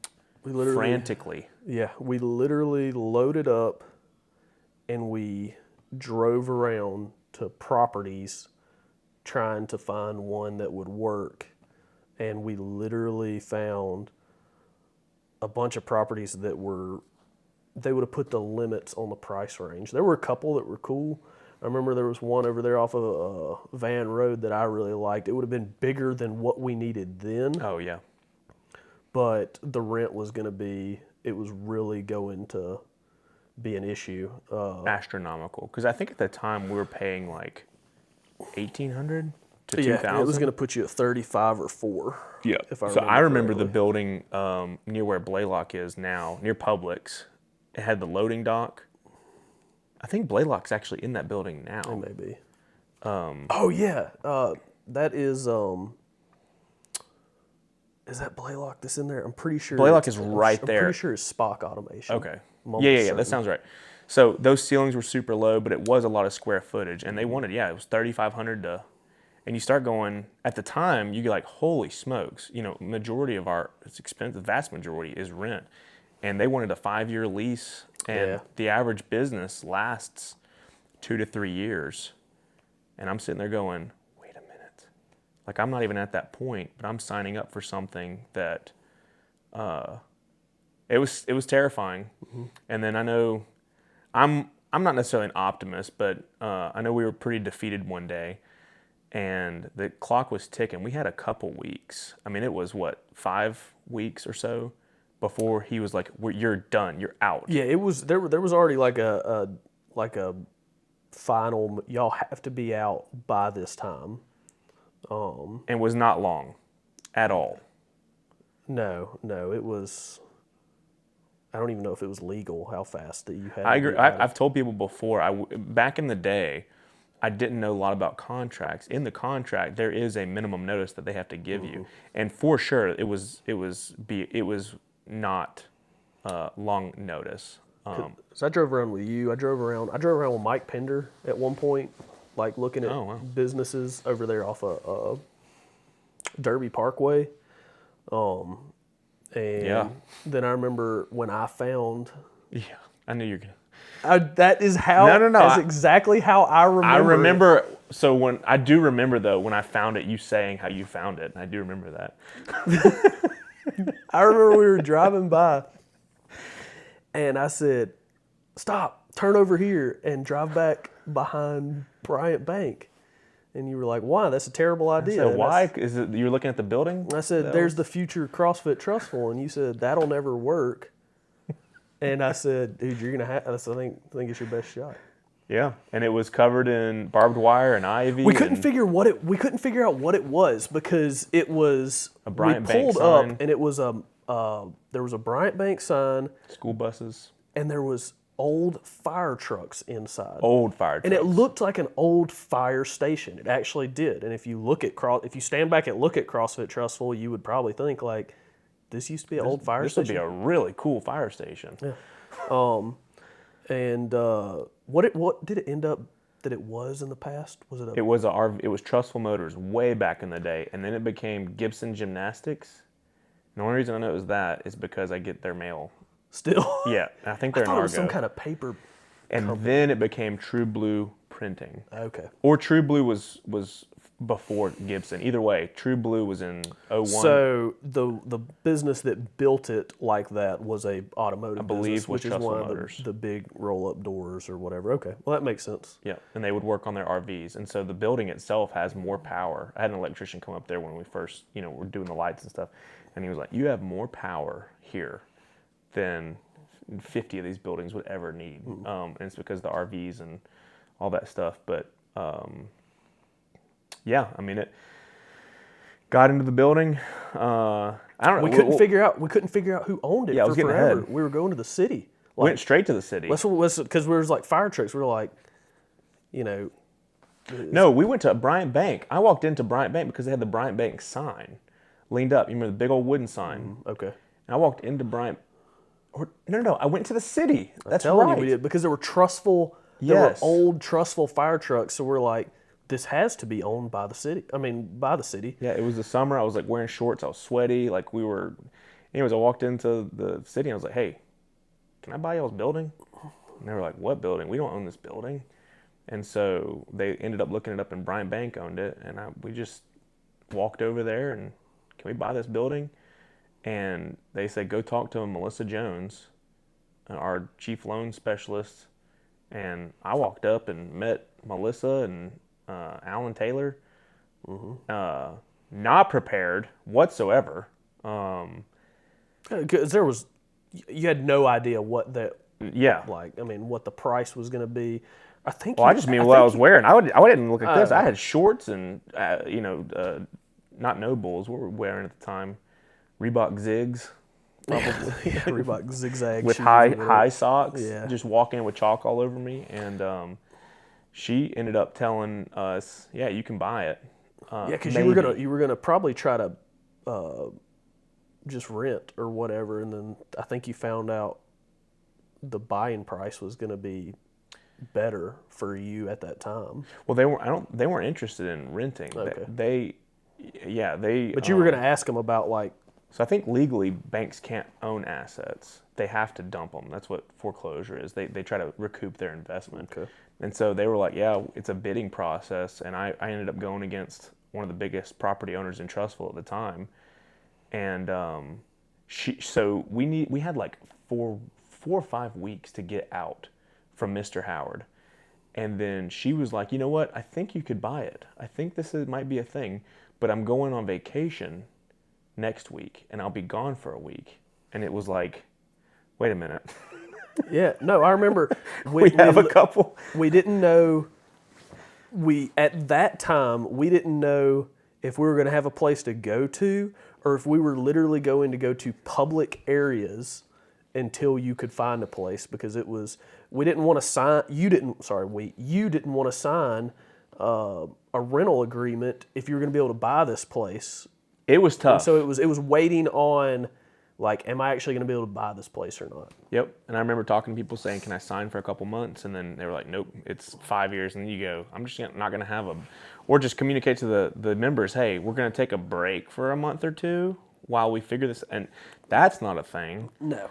frantically. Yeah, we literally loaded up and we drove around to properties trying to find one that would work. And we literally found a bunch of properties that they would have put the limits on the price range. There were a couple that were cool. I remember there was one over there off of Van Road that I really liked. It would have been bigger than what we needed then. Oh, yeah. But the rent was it was really going to be an issue. Astronomical. Because I think at the time we were paying like $1,800 to $2,000. Yeah, it was going to put you at 35 or 4. Yeah. So I remember the building near where Blaylock is now, near Publix. It had the loading dock. I think Blaylock's actually in that building now. It may be. Oh yeah, that is. Is that Blaylock that's in there? I'm pretty sure. Blaylock is right there. I'm pretty sure it's Spock Automation. Okay. Yeah. That sounds right. So those ceilings were super low, but it was a lot of square footage, and they wanted, it was 3,500 to. And you start going, at the time, you get like, holy smokes, majority of it's expensive, the vast majority is rent. And they wanted a 5-year lease, and the average business lasts 2 to 3 years. And I'm sitting there going, wait a minute. Like, I'm not even at that point, but I'm signing up for something that, it was terrifying. And then I know, I'm not necessarily an optimist, but I know we were pretty defeated one day, and the clock was ticking. We had a couple weeks. I mean, it was what, 5 weeks or so before he was like, "You're done. You're out." Yeah, it was there. There was already like a final. Y'all have to be out by this time. And was not long at all. No, it was. I don't even know if it was legal how fast that you had I to agree. be out I've told people before. Back in the day, I didn't know a lot about contracts. In the contract, there is a minimum notice that they have to give you, and for sure, it was not long notice. So I drove around with you. I drove around with Mike Pender at one point, like looking at Oh, wow. businesses over there off of Derby Parkway. And Yeah. then I remember when I found Yeah, I knew you were gonna. that is how No. that's exactly how I remember. I it. remember. So when I do remember though, when I found it, you saying how you found it, and I do remember that. I remember we were driving by, and I said, "Stop, turn over here, and drive back behind Bryant Bank." And you were like, "Why? That's a terrible idea." So And why is it you're looking at the building? I said, "There's the future CrossFit Trussville," and you said, "That'll never work." And I said, "Dude, you're gonna have." I think it's your best shot. Yeah, and it was covered in barbed wire and ivy. We couldn't figure out what it was because it was A Bryant we Bank pulled up sign. and it was there was a Bryant Bank sign School buses, and there was old fire trucks inside. old fire trucks. And it looked like an old fire station. It actually did. And if you stand back and look at CrossFit Trussville, you would probably think like, this used to be an old fire This would station. be a really cool fire station. Yeah. And what did it end up that it was in the past? Was it a It was it was Trussville Motors way back in the day, and then it became Gibson Gymnastics. And the only reason I know it was that is because I get their mail. still? Yeah, I think I they're in thought it was some Argo. kind of paper. And then it became True Blue Printing. Okay. Or True Blue was before Gibson. Either way, True Blue was in 01. So the business that built it like that was a automotive believe business, was which is Trussville one of Motors. the big roll up doors or whatever. Okay, well that makes sense. Yeah, and they would work on their RVs. And so the building itself has more power. I had an electrician come up there when we first, were doing the lights and stuff. And he was like, you have more power here than 50 of these buildings would ever need. And it's because of the RVs and all that stuff. But yeah, I mean, it got into the building. I don't know. We couldn't figure out who owned it Yeah, I for was getting forever. ahead. We were going to the city. Went straight to the city. Because we was like fire trucks. We were like, No, we went to Bryant Bank. I walked into Bryant Bank because they had the Bryant Bank sign leaned up. You remember the big old wooden sign? okay. And I walked into Bryant. No. I went to the city. That's Telling right. you we did because there were Trussville. There Yes. were old Trussville fire trucks. So we're like, this has to be owned by the city. I mean, by the city. Yeah, it was the summer. I was like wearing shorts. I was sweaty. Like we were. Anyways, I walked into the city and I was like, hey, can I buy y'all's building? And they were like, what building? We don't own this building. And so they ended up looking it up and Bryant Bank owned it. And we just walked over there and can we buy this building? And they said, go talk to Melissa Jones, our chief loan specialist. And I walked up and met Melissa and Alan Taylor. Not prepared whatsoever. Because you had no idea what that, Yeah. what the price was going to be. I think. Well, I just mean what I was wearing. I didn't look at this. I had shorts and, not No Bulls. What were we wearing at the time? Reebok Zigs. Probably. Yeah, Reebok zigzag With shoes high socks. Yeah. Just walking with chalk all over me. And she ended up telling us, yeah, you can buy it. because you were gonna probably try to just rent or whatever, and then I think you found out the buying price was going to be better for you at that time. Well, they weren't interested in renting. Okay. They But you were going to ask them about like. So I think legally banks can't own assets. They have to dump them. That's what foreclosure is. They try to recoup their investment. Okay. And so they were like, yeah, it's a bidding process. And I ended up going against one of the biggest property owners in Trussville at the time. And we had like four or 5 weeks to get out from Mr. Howard. And then she was like, you know what? I think you could buy it. I think might be a thing, but I'm going on vacation next week and I'll be gone for a week. And it was like, wait a minute. Yeah, no, I remember We have a couple. we didn't know, at that time, we didn't know if we were going to have a place to go to or if we were literally going to go to public areas until you could find a place, because we didn't want to sign, you didn't want to sign a rental agreement if you were going to be able to buy this place. It was tough. And so it was waiting on, like, am I actually going to be able to buy this place or not? Yep. And I remember talking to people saying, can I sign for a couple months? And then they were like, nope, it's 5 years. And you go, I'm just not going to have them. Or just communicate to the members, hey, we're going to take a break for a month or two while we figure this. And that's not a thing. No.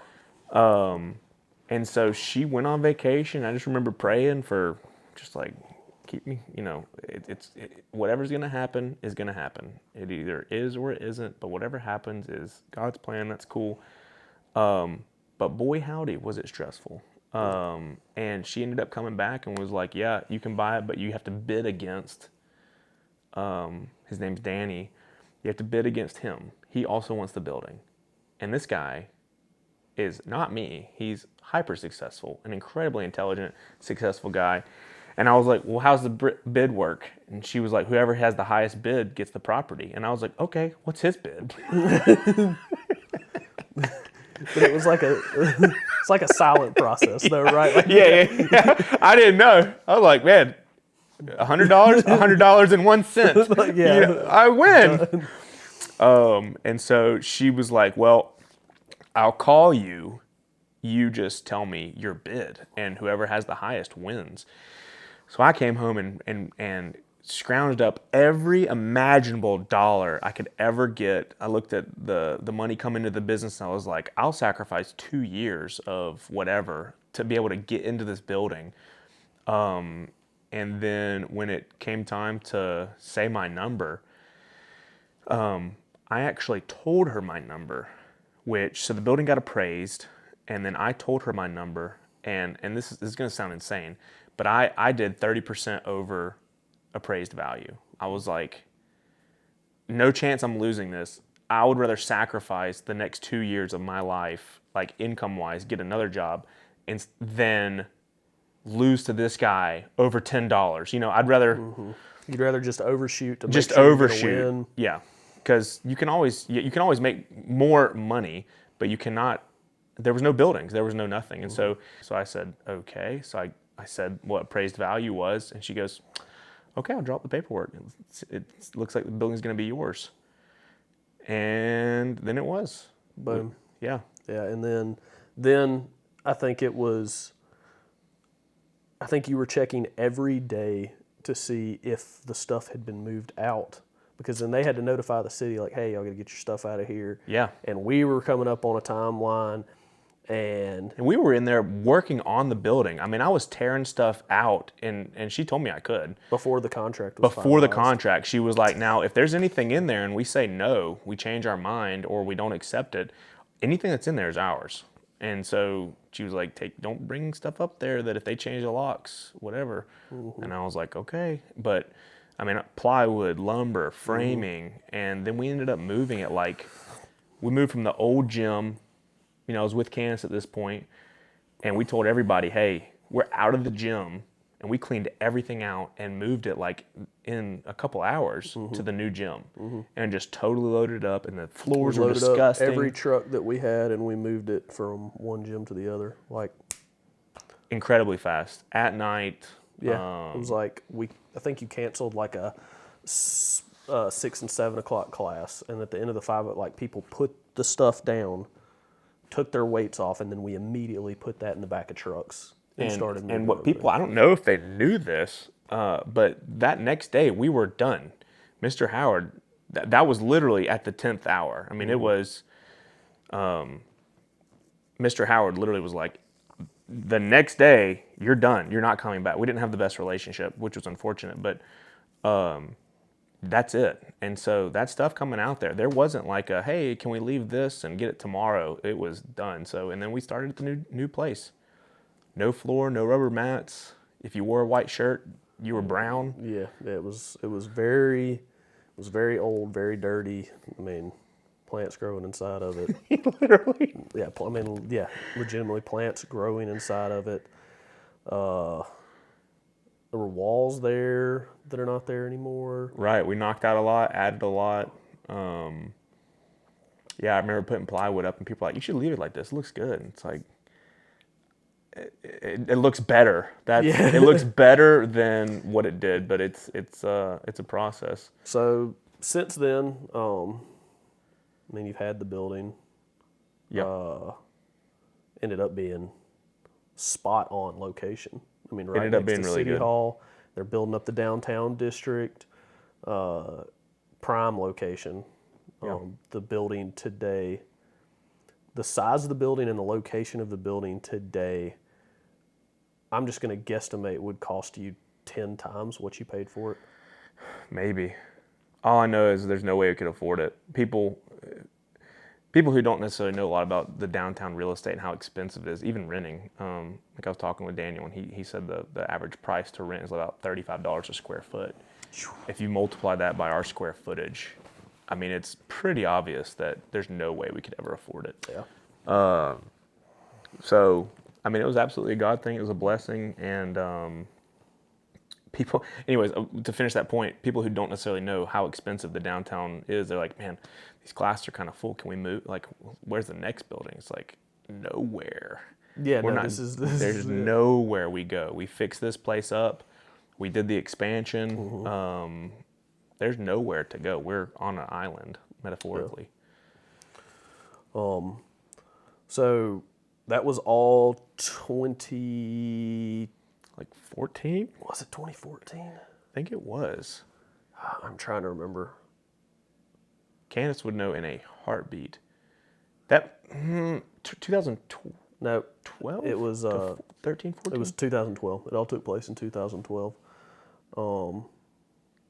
And so she went on vacation. I just remember praying for just like, keep me, whatever's going to happen is going to happen. It either is or it isn't, but whatever happens is God's plan. That's cool. But boy, howdy, was it stressful. And she ended up coming back and was like, yeah, you can buy it, but you have to bid against, his name's Danny. You have to bid against him. He also wants the building. And this guy is not me. He's hyper successful, an incredibly intelligent, successful guy. And I was like, well, how's the bid work? And she was like, whoever has the highest bid gets the property. And I was like, okay, what's his bid? But it was like it's like a silent process though, right? Like, yeah. I didn't know. I was like, man, $100, $100.01. Like, yeah. I win. And so she was like, well, I'll call you. You just tell me your bid, and whoever has the highest wins. So I came home and scrounged up every imaginable dollar I could ever get. I looked at the money coming into the business, and I was like, I'll sacrifice 2 years of whatever to be able to get into this building. And then when it came time to say my number, I actually told her my number, so the building got appraised, and then I told her my number, and this is going to sound insane, but I did 30% over appraised value. I was like, no chance I'm losing this. I would rather sacrifice the next 2 years of my life, like income-wise, get another job, and than lose to this guy over $10. I'd rather... Mm-hmm. You'd rather just overshoot to just make sure overshoot. You're gonna win. Yeah, because you can always make more money, but you cannot. There was no buildings, there was no nothing, and so I said okay. So I said what appraised value was, and she goes, okay, I'll drop the paperwork. It looks like the building's going to be yours, and then it was. Boom. Yeah. Yeah, and then I think it was. I think you were checking every day to see if the stuff had been moved out, because then they had to notify the city, like, hey, y'all got to get your stuff out of here. Yeah. And we were coming up on a timeline, and we were in there working on the building. I mean, I was tearing stuff out, and she told me I could. Before the contract was Before the finalized. contract, she was like, now, if there's anything in there and we say no, we change our mind, or we don't accept it, anything that's in there is ours. And so she was like, don't bring stuff up there that if they change the locks, whatever. Mm-hmm. And I was like, okay. But, I mean, plywood, lumber, framing. And then we ended up moving it we moved from the old gym. I was with Candace at this point, and we told everybody, hey, we're out of the gym. And we cleaned everything out and moved it in a couple hours to the new gym, and just totally loaded it up. And the floors were disgusting. Up every truck that we had, and we moved it from one gym to the other, incredibly fast at night. Yeah, it was I think you canceled a 6 and 7 o'clock class, and at the end of the 5, people put the stuff down, took their weights off, and then we immediately put that in the back of trucks. And what people, I don't know if they knew this, but that next day we were done. Mr. Howard, that was literally at the 10th hour. I mean, it was, Mr. Howard literally was like, the next day, you're done. You're not coming back. We didn't have the best relationship, which was unfortunate, but that's it. And so that stuff coming out there wasn't like hey, can we leave this and get it tomorrow? It was done. So, and then we started at the new place. no floor, no rubber mats. If you wore a white shirt, you were brown. Yeah, it was very old, very dirty. I mean, plants growing inside of it. Literally. Yeah, legitimately plants growing inside of it. Uh, there were walls there that are not there anymore. Right. We knocked out a lot, added a lot. Yeah, I remember putting plywood up, and people were like, "You should leave it like this. It looks good." And it's like, it looks better. It looks better than what it did, but it's a process. So since then, I mean, you've had the building. Yeah. Ended up being spot on location. I mean, right Ended up next being to really City good. Hall. They're building up the downtown district. Prime location. Yeah. The building today, the size of the building and the location of the building today, I'm just going to guesstimate would cost you 10 times what you paid for it. Maybe. All I know is there's no way we could afford it. People who don't necessarily know a lot about the downtown real estate and how expensive it is, even renting. Like I was talking with Daniel, and he said the average price to rent is about $35 a square foot. If you multiply that by our square footage, I mean, it's pretty obvious that there's no way we could ever afford it. Yeah. So, I mean, it was absolutely a God thing. It was a blessing. And people, anyways, to finish that point, people who don't necessarily know how expensive the downtown is, they're like, man, these classes are kind of full. Can we move? Like, where's the next building? It's like, nowhere. Yeah, We're no, not, this is there's it. nowhere we go. We fixed this place up. We did the expansion. Mm-hmm. There's nowhere to go. We're on an island, metaphorically. So that was all 20. Like 14? Was it 2014? I think it was. I'm trying to remember. Candace would know in a heartbeat. That 2012, No, it was 13, 14? it was 2012. It all took place in 2012.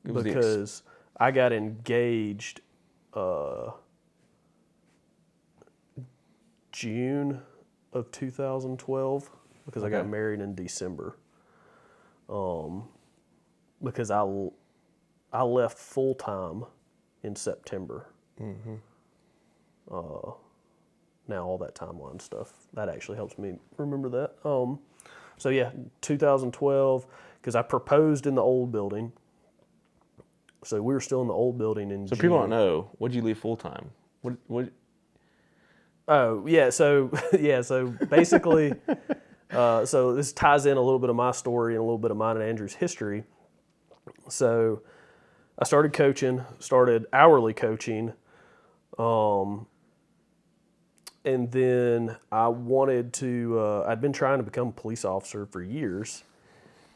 It was Because I got engaged June of 2012 because I got Okay. married in December. Because I left full time in September. Now all that timeline stuff that actually helps me remember that. So yeah, 2012 because I proposed in the old building. So we were still in the old building in So June. people don't know. What'd you leave full time? What? Oh yeah, so yeah, so basically, so this ties in a little bit of my story and a little bit of mine and Andrew's history. So I started coaching, started hourly coaching, and then I wanted to. I'd been trying to become a police officer for years,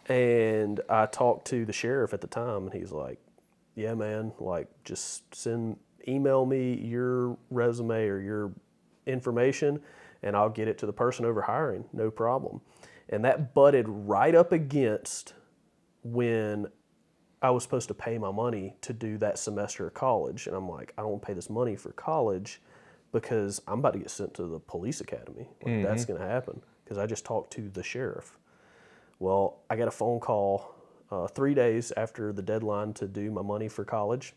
and I talked to the sheriff at the time, and he's like, "Yeah, man, like just email me your resume or your information, and I'll get it to the person over hiring, no problem." And that butted right up against when I was supposed to pay my money to do that semester of college. And I'm like, I don't want to pay this money for college because I'm about to get sent to the police academy. Like, that's going to happen because I just talked to the sheriff. Well, I got a phone call 3 days after the deadline to do my money for college.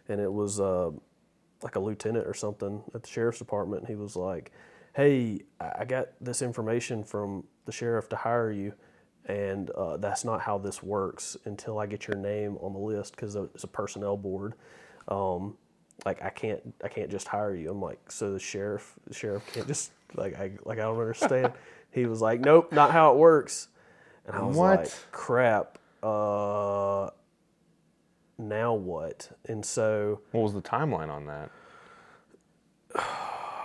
And it was like a lieutenant or something at the sheriff's department. He was like, "Hey, I got this information from the sheriff to hire you, and that's not how this works until I get your name on the list because it's a personnel board. Like I can't just hire you." I'm like, "So the sheriff can't just I don't understand." He was like, "Nope, not how it works." And I was What? like, "Crap. Now what?" And so What was the timeline on that?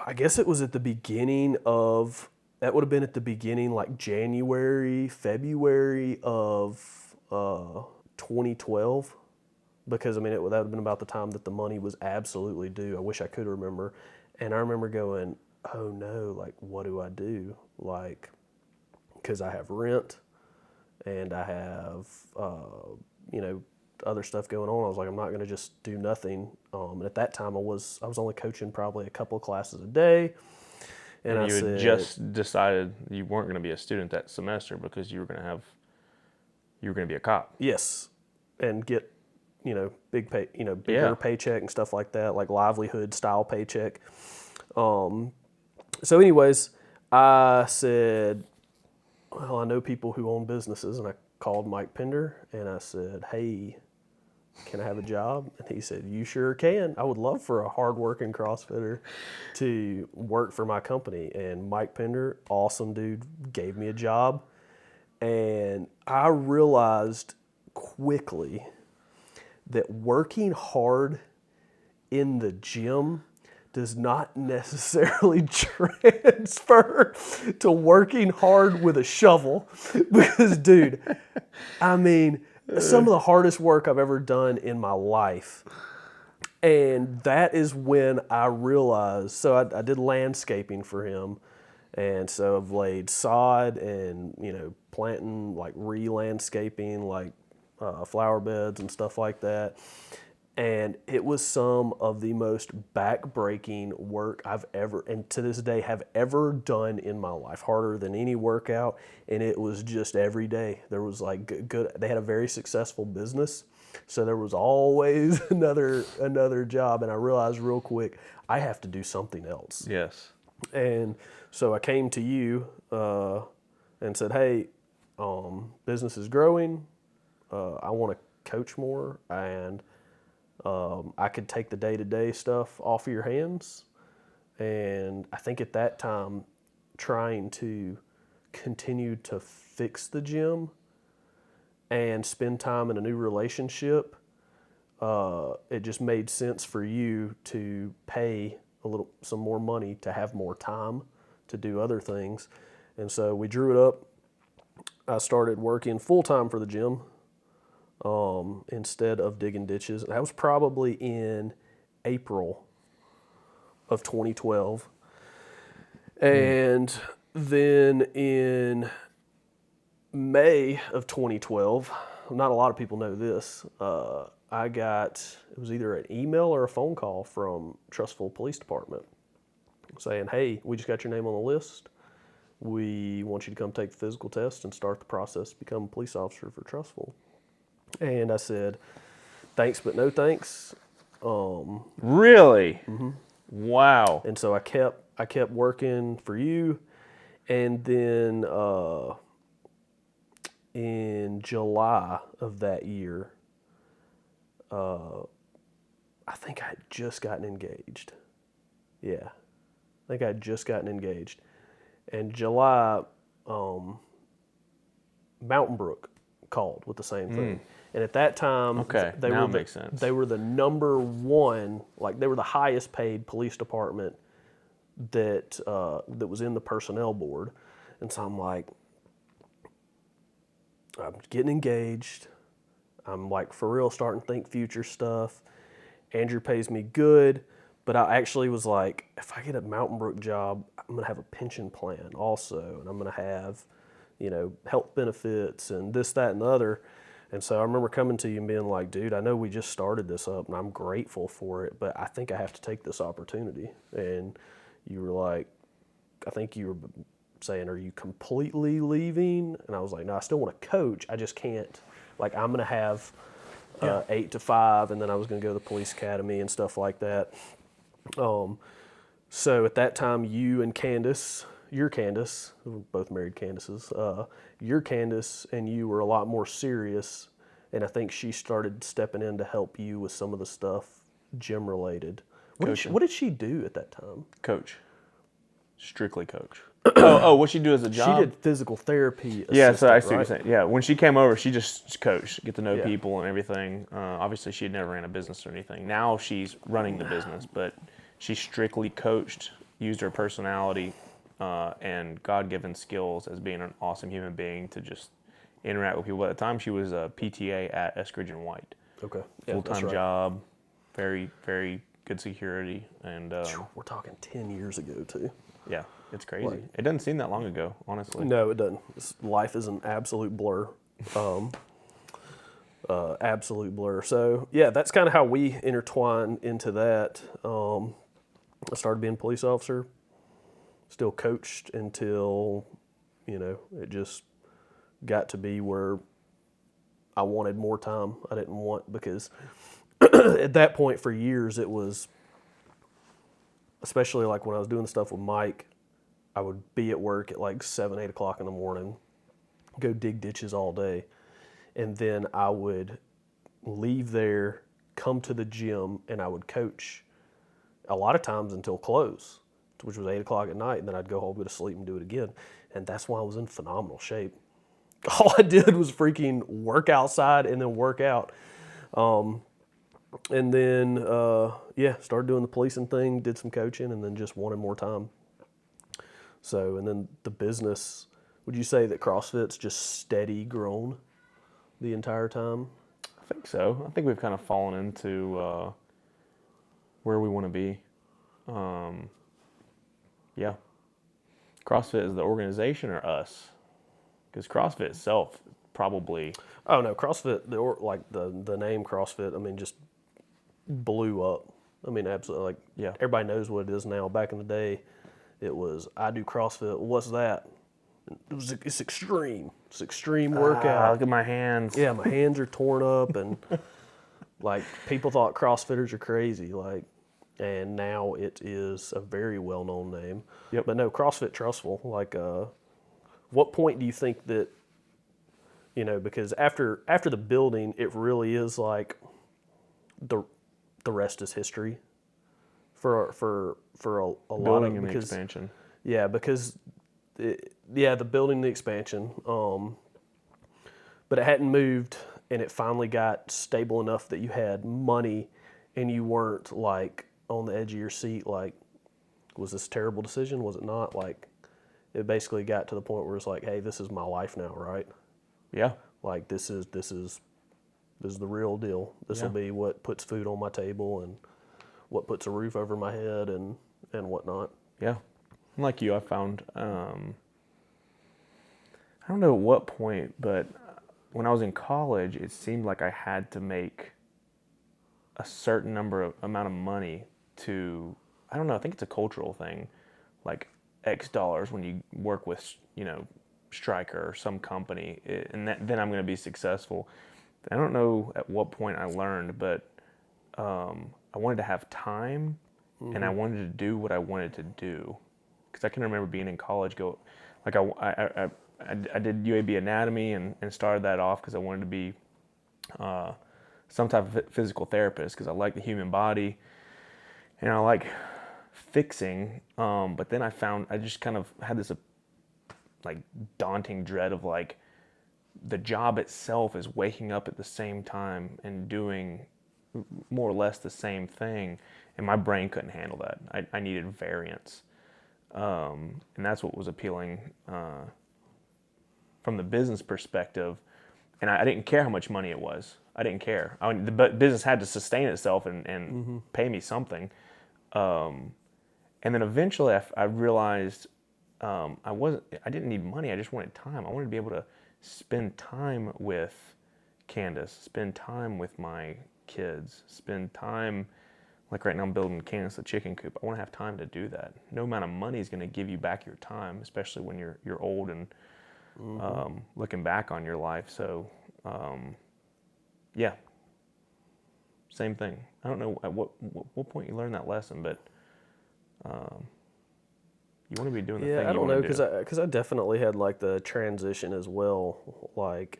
I guess it was at the beginning of, that would have been at the beginning, like January, February of 2012. Because, I mean, that would have been about the time that the money was absolutely due. I wish I could remember. And I remember going, oh no, like, what do I do? Like, because I have rent and I have, other stuff going on. I was like, I'm not going to just do nothing. And at that time, I was only coaching probably a couple of classes a day. And I you had said, just decided you weren't going to be a student that semester because you were going to be a cop. yes, and get, big pay, bigger Yeah. paycheck and stuff like that, like livelihood style paycheck. So anyways, I said, well, I know people who own businesses, and I called Mike Pender and I said, hey, can I have a job? And he said, you sure can. I would love for a hardworking CrossFitter to work for my company. And Mike Pender, awesome dude, gave me a job. And I realized quickly that working hard in the gym does not necessarily transfer to working hard with a shovel. Because, dude, I mean, some of the hardest work I've ever done in my life. And that is when I realized, so I did landscaping for him. And so I've laid sod and, planting, like re-landscaping, like flower beds and stuff like that. And it was some of the most back-breaking work I've ever, and to this day, have ever done in my life. Harder than any workout, and it was just every day. There was like good. They had a very successful business, so there was always another job. And I realized real quick, I have to do something else. Yes. And so I came to you and said, hey, business is growing. I want to coach more, and I could take the day-to-day stuff off of your hands. And I think at that time, trying to continue to fix the gym and spend time in a new relationship, it just made sense for you to pay some more money to have more time to do other things. And so we drew it up. I started working full-time for the gym instead of digging ditches. And that was probably in April of 2012. And then in May of 2012, not a lot of people know this, it was either an email or a phone call from Trussville Police Department saying, hey, we just got your name on the list. We want you to come take the physical test and start the process to become a police officer for Trussville. And I said, thanks, but no thanks. Really? Mm-hmm. Wow. And so I kept working for you. And then in July of that year, I think I had just gotten engaged. Yeah, I think I had just gotten engaged. And July, Mountain Brook called with the same thing. And at that time, Okay, now it makes sense. They were the number one, like they were the highest paid police department that was in the personnel board. And so I'm like, I'm getting engaged. I'm like for real starting to think future stuff. Andrew pays me good, but I actually was like, if I get a Mountain Brook job, I'm gonna have a pension plan also, and I'm gonna have, health benefits and this, that, and the other. And so I remember coming to you and being like, dude, I know we just started this up and I'm grateful for it, but I think I have to take this opportunity. And you were like, I think you were saying, are you completely leaving? And I was like, no, I still want to coach. I just can't. Like, I'm going to have 8 to 5, and then I was going to go to the police academy and stuff like that. So at that time, you and Candace, we're both married Candaces, your Candace and you were a lot more serious, and I think she started stepping in to help you with some of the stuff gym related. What did she do at that time? Coach. Strictly coach. What'd she do as a job? She did physical therapy. Yeah, so I see right? what you're saying. Yeah, when she came over, she just coached, get to know Yeah. people and everything. Obviously, she had never ran a business or anything. Now she's running the business, but she strictly coached, used her personality and God-given skills as being an awesome human being to just interact with people. At the time, she was a PTA at Eskridge and White. Okay. Yeah, Full-time job, very, very good security. And we're talking 10 years ago, too. yeah, it's crazy. It doesn't seem that long ago, honestly. No, it doesn't. Life is an absolute blur. Absolute blur. So, yeah, that's kind of how we intertwine into that. I started being a police officer, still coached until, it just got to be where I wanted more time. I didn't want, because at that point for years it was, especially like when I was doing stuff with Mike, I would be at work at like 7, 8 o'clock in the morning, go dig ditches all day. And then I would leave there, come to the gym, and I would coach a lot of times until close, which was 8 o'clock at night. And then I'd go home, go to sleep, and do it again. And that's why I was in phenomenal shape. All I did was freaking work outside and then work out. And then, started doing the policing thing, did some coaching, and then just wanted more time. So, and then the business, would you say that CrossFit's just steady grown the entire time? I think so. I think we've kind of fallen into where we want to be. Yeah. CrossFit is the organization or us? Because CrossFit itself probably. Oh no, CrossFit, the name CrossFit, I mean, just blew up. I mean, absolutely. Like, Yeah. everybody knows what it is now. Back in the day, it was, I do CrossFit. What's that? It's extreme. It's extreme workout. Look at my hands. Yeah, my hands are torn up, and like, people thought CrossFitters are crazy. Like, and now it is a very well-known name. Yep. But no, CrossFit Trussville. Like, what point do you think that, because after the building, it really is like the rest is history for a lot Building of, and the because expansion. yeah, because the building, the expansion, but it hadn't moved, and it finally got stable enough that you had money, and you weren't like on the edge of your seat. Like, was this a terrible decision? Was it not? Like, it basically got to the point where it's like, hey, this is my life now, right? Yeah. Like, this is the real deal. This will be what puts food on my table and what puts a roof over my head and whatnot. Yeah. Like you, I found, I don't know at what point, but when I was in college, it seemed like I had to make a certain amount of money to, I don't know, I think it's a cultural thing, like X dollars when you work with, Stryker or some company, and then I'm going to be successful. I don't know at what point I learned, but I wanted to have time, and I wanted to do what I wanted to do. Because I can remember being in college, I did UAB anatomy and started that off because I wanted to be some type of physical therapist because I like the human body and I like fixing. But then I just kind of had this like daunting dread of like the job itself is waking up at the same time and doing more or less the same thing, and my brain couldn't handle that. I needed variance. And that's what was appealing from the business perspective. And I didn't care how much money it was. I didn't care. The business had to sustain itself and pay me something. And then eventually I realized I didn't need money. I just wanted time. I wanted to be able to spend time with Candace, spend time with my kids, spend time. Like right now I'm building Candace a chicken coop. I want to have time to do that. No amount of money is going to give you back your time, especially when you're old and looking back on your life. So, same thing. I don't know at what point you learned that lesson, but you want to be doing the thing you want to do. Yeah, I don't know, because I definitely had like the transition as well. Like,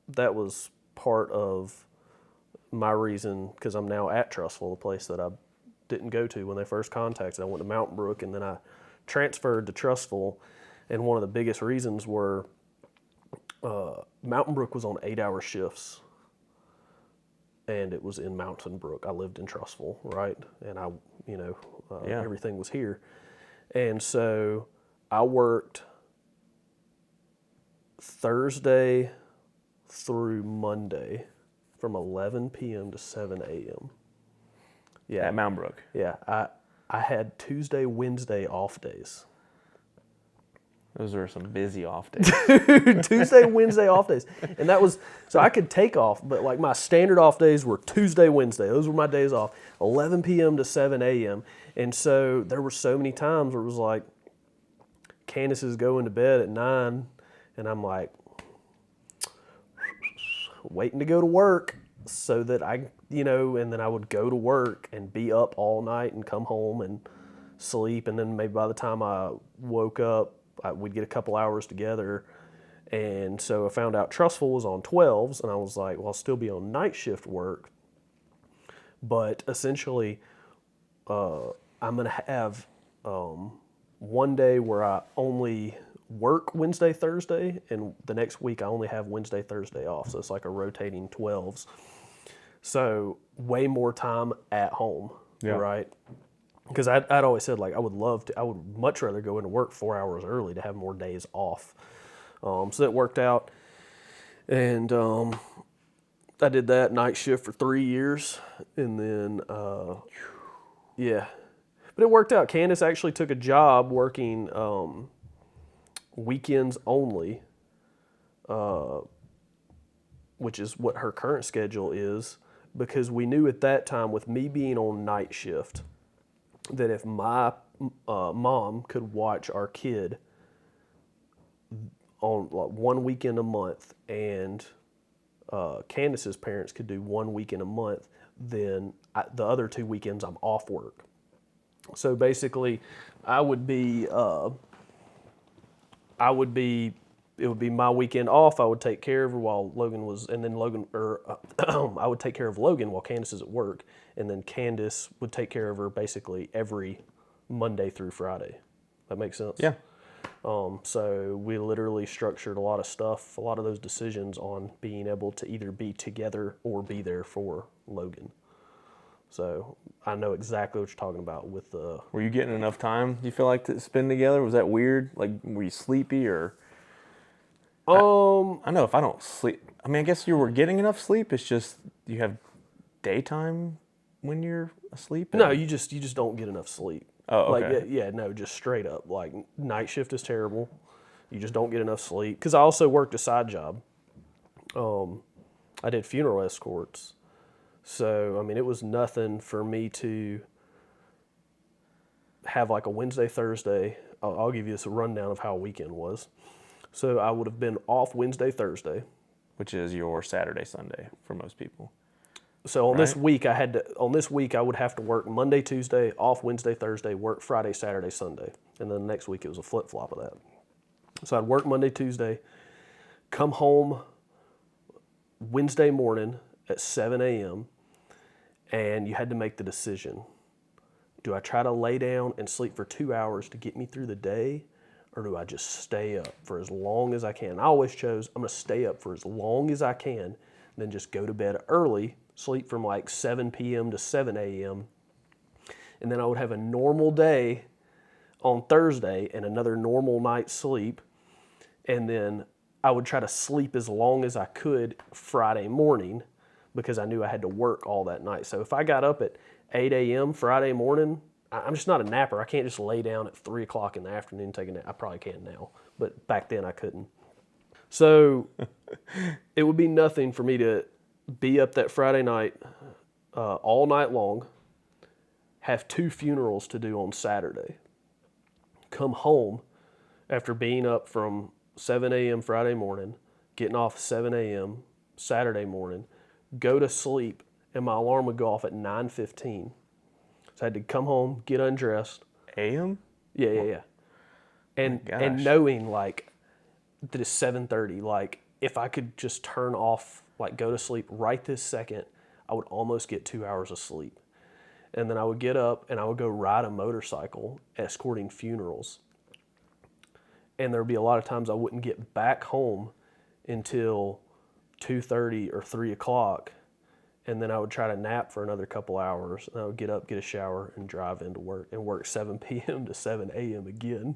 that was part of my reason, because I'm now at Trussville, the place that I didn't go to when they first contacted. I went to Mountain Brook, and then I transferred to Trussville, and one of the biggest reasons were Mountain Brook was on 8-hour shifts, and it was in Mountain Brook. I lived in Trussville, right? And everything was here. And so I worked Thursday through Monday from 11 p.m. to 7 a.m. Yeah. At Mountain Brook. Yeah. I had Tuesday, Wednesday off days. Those are some busy off days. Tuesday, Wednesday off days. And that was, so I could take off, but like my standard off days were Tuesday, Wednesday. Those were my days off, 11 p.m. to 7 a.m. And so there were so many times where it was like, Candace is going to bed at 9, and I'm like, waiting to go to work so that and then I would go to work and be up all night and come home and sleep. And then maybe by the time I woke up, we'd get a couple hours together. And so I found out Trussville was on 12s, and I was like, well, I'll still be on night shift work. But essentially, I'm going to have one day where I only work Wednesday, Thursday, and the next week I only have Wednesday, Thursday off. So it's like a rotating 12s. So way more time at home, right? Because I'd always said, like, I would much rather go into work 4 hours early to have more days off. So that worked out. And I did that night shift for 3 years. And then, yeah. But it worked out. Candace actually took a job working weekends only, which is what her current schedule is, because we knew at that time, with me being on night shift, that if my mom could watch our kid on like 1 weekend a month, and Candace's parents could do 1 weekend a month, then the other 2 weekends I'm off work. So basically, it would be my weekend off. I would take care of her while Logan was, and then I would take care of Logan while Candace is at work, and then Candace would take care of her basically every Monday through Friday. That makes sense? Yeah. So we literally structured a lot of stuff, a lot of those decisions on being able to either be together or be there for Logan. So I know exactly what you're talking about with the... Were you getting enough time, do you feel like, to spend together? Was that weird? Like, were you sleepy or... I know if I don't sleep... I mean, I guess you were getting enough sleep. It's just you have daytime when you're asleep? No, you just don't get enough sleep. Oh, okay. Like, no, just straight up. Like, night shift is terrible. You just don't get enough sleep. Because I also worked a side job. I did funeral escorts. So, I mean, it was nothing for me to have like a Wednesday, Thursday. I'll give you this rundown of how a weekend was. So I would have been off Wednesday, Thursday. Which is your Saturday, Sunday for most people. So on this week, I would have to work Monday, Tuesday, off Wednesday, Thursday, work Friday, Saturday, Sunday. And then the next week it was a flip-flop of that. So I'd work Monday, Tuesday, come home Wednesday morning at 7 a.m., and you had to make the decision. Do I try to lay down and sleep for 2 hours to get me through the day, or do I just stay up for as long as I can? I always chose, I'm going to stay up for as long as I can, then just go to bed early, sleep from like 7 p.m. to 7 a.m., and then I would have a normal day on Thursday and another normal night's sleep, and then I would try to sleep as long as I could Friday morning, because I knew I had to work all that night. So if I got up at 8 a.m. Friday morning, I'm just not a napper. I can't just lay down at 3 o'clock in the afternoon and take a nap. I probably can now, but back then I couldn't. So it would be nothing for me to be up that Friday night all night long, have 2 funerals to do on Saturday, come home after being up from 7 a.m. Friday morning, getting off at 7 a.m. Saturday morning, go to sleep, and my alarm would go off at 9:15. So I had to come home, get undressed. AM? Yeah. And knowing like that it's 7:30, like if I could just turn off, like go to sleep right this second, I would almost get 2 hours of sleep. And then I would get up and I would go ride a motorcycle escorting funerals. And there would be a lot of times I wouldn't get back home until 2:30 or 3 o'clock. And then I would try to nap for another couple hours. And I would get up, get a shower, and drive into work. And work 7 p.m. to 7 a.m. again.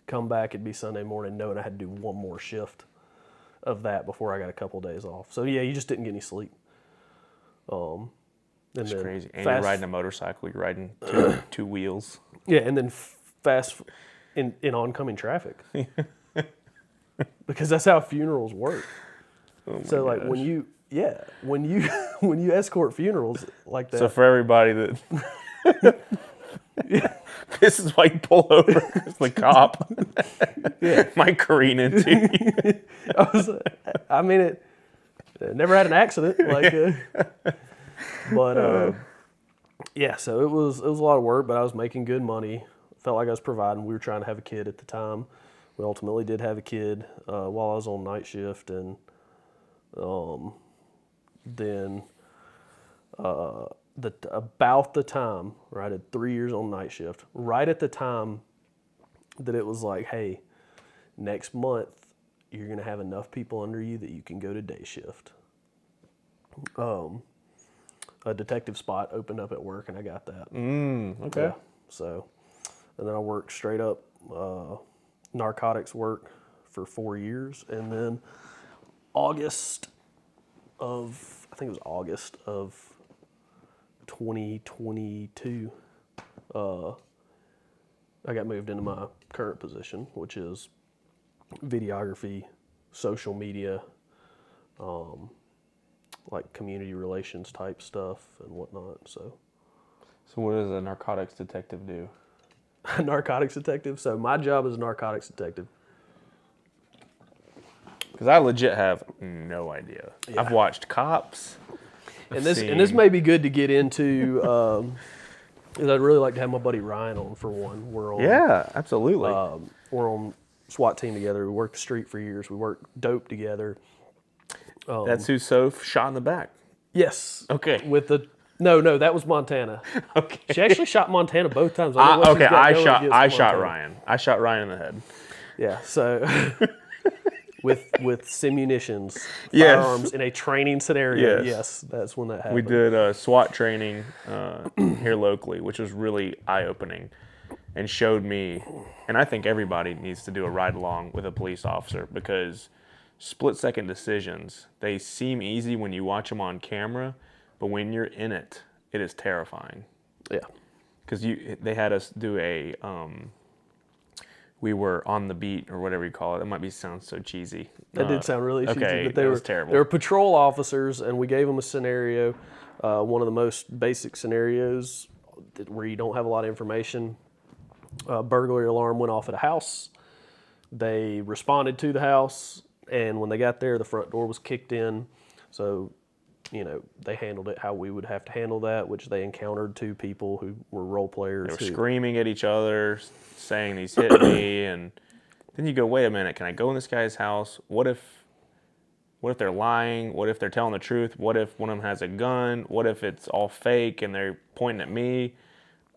Come back, it'd be Sunday morning, knowing I had to do one more shift of that before I got a couple of days off. So yeah, you just didn't get any sleep. That's crazy. And you're riding a motorcycle. You're riding two wheels. Yeah, and then in oncoming traffic. Because that's how funerals work. Oh my So like when gosh. you when you when you escort funerals like that. So for everybody that this is why you pull over because the cop might careen into you. I mean it never had an accident like but yeah, so it was a lot of work, but I was making good money. Felt like I was providing. We were trying to have a kid at the time. We ultimately did have a kid while I was on night shift, and then about the time, right, I did 3 years on night shift. Right at the time that it was like, hey, next month you're gonna have enough people under you that you can go to day shift. A detective spot opened up at work, and I got that. Okay. Yeah. So, and then I worked straight up narcotics work for 4 years, and then I think it was August of 2022, I got moved into my current position, which is videography, social media, like community relations type stuff and whatnot. So, what does a narcotics detective do? a narcotics detective. So my job is a narcotics detective. Because I legit have no idea. Yeah. I've watched Cops. And this may be good to get into. Because I'd really like to have my buddy Ryan on for one. Yeah, absolutely. We're on SWAT team together. We worked the street for years. We worked dope together. That's who Soph shot in the back. Yes. Okay. No, that was Montana. Okay. She actually shot Montana both times. I don't know what she's got I going shot against Montana. Ryan. I shot Ryan in the head. Yeah. So with simunitions, Yes. firearms in a training scenario. Yes. Yes, that's when that happened. We did SWAT training here locally, which was really eye-opening and showed me, and I think everybody needs to do a ride-along with a police officer because split-second decisions, they seem easy when you watch them on camera, but when you're in it, it is terrifying. Yeah. Because they had us do we were on the beat or whatever you call it. It might sound so cheesy. That did sound really cheesy, okay, but they was terrible. They were patrol officers, and we gave them a scenario, one of the most basic scenarios where you don't have a lot of information. Burglary alarm went off at a house. They responded to the house, and when they got there, the front door was kicked in. So, they handled it how we would have to handle that, which they encountered two people who were role players. They were screaming at each other, saying he's hit me, and then you go, wait a minute, can I go in this guy's house? What if they're lying? What if they're telling the truth? What if one of them has a gun? What if it's all fake and they're pointing at me?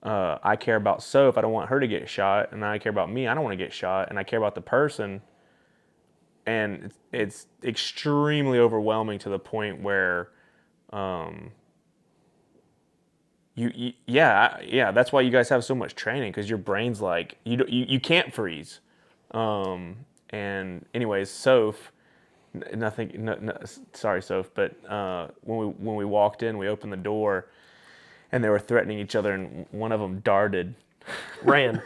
I care about Soph. I don't want her to get shot, and I care about me. I don't want to get shot, and I care about the person. And it's extremely overwhelming to the point where, that's why you guys have so much training, because your brain's like you can't freeze. And anyways, Soph, sorry, Soph, but when we walked in, we opened the door, and they were threatening each other, and one of them darted. ran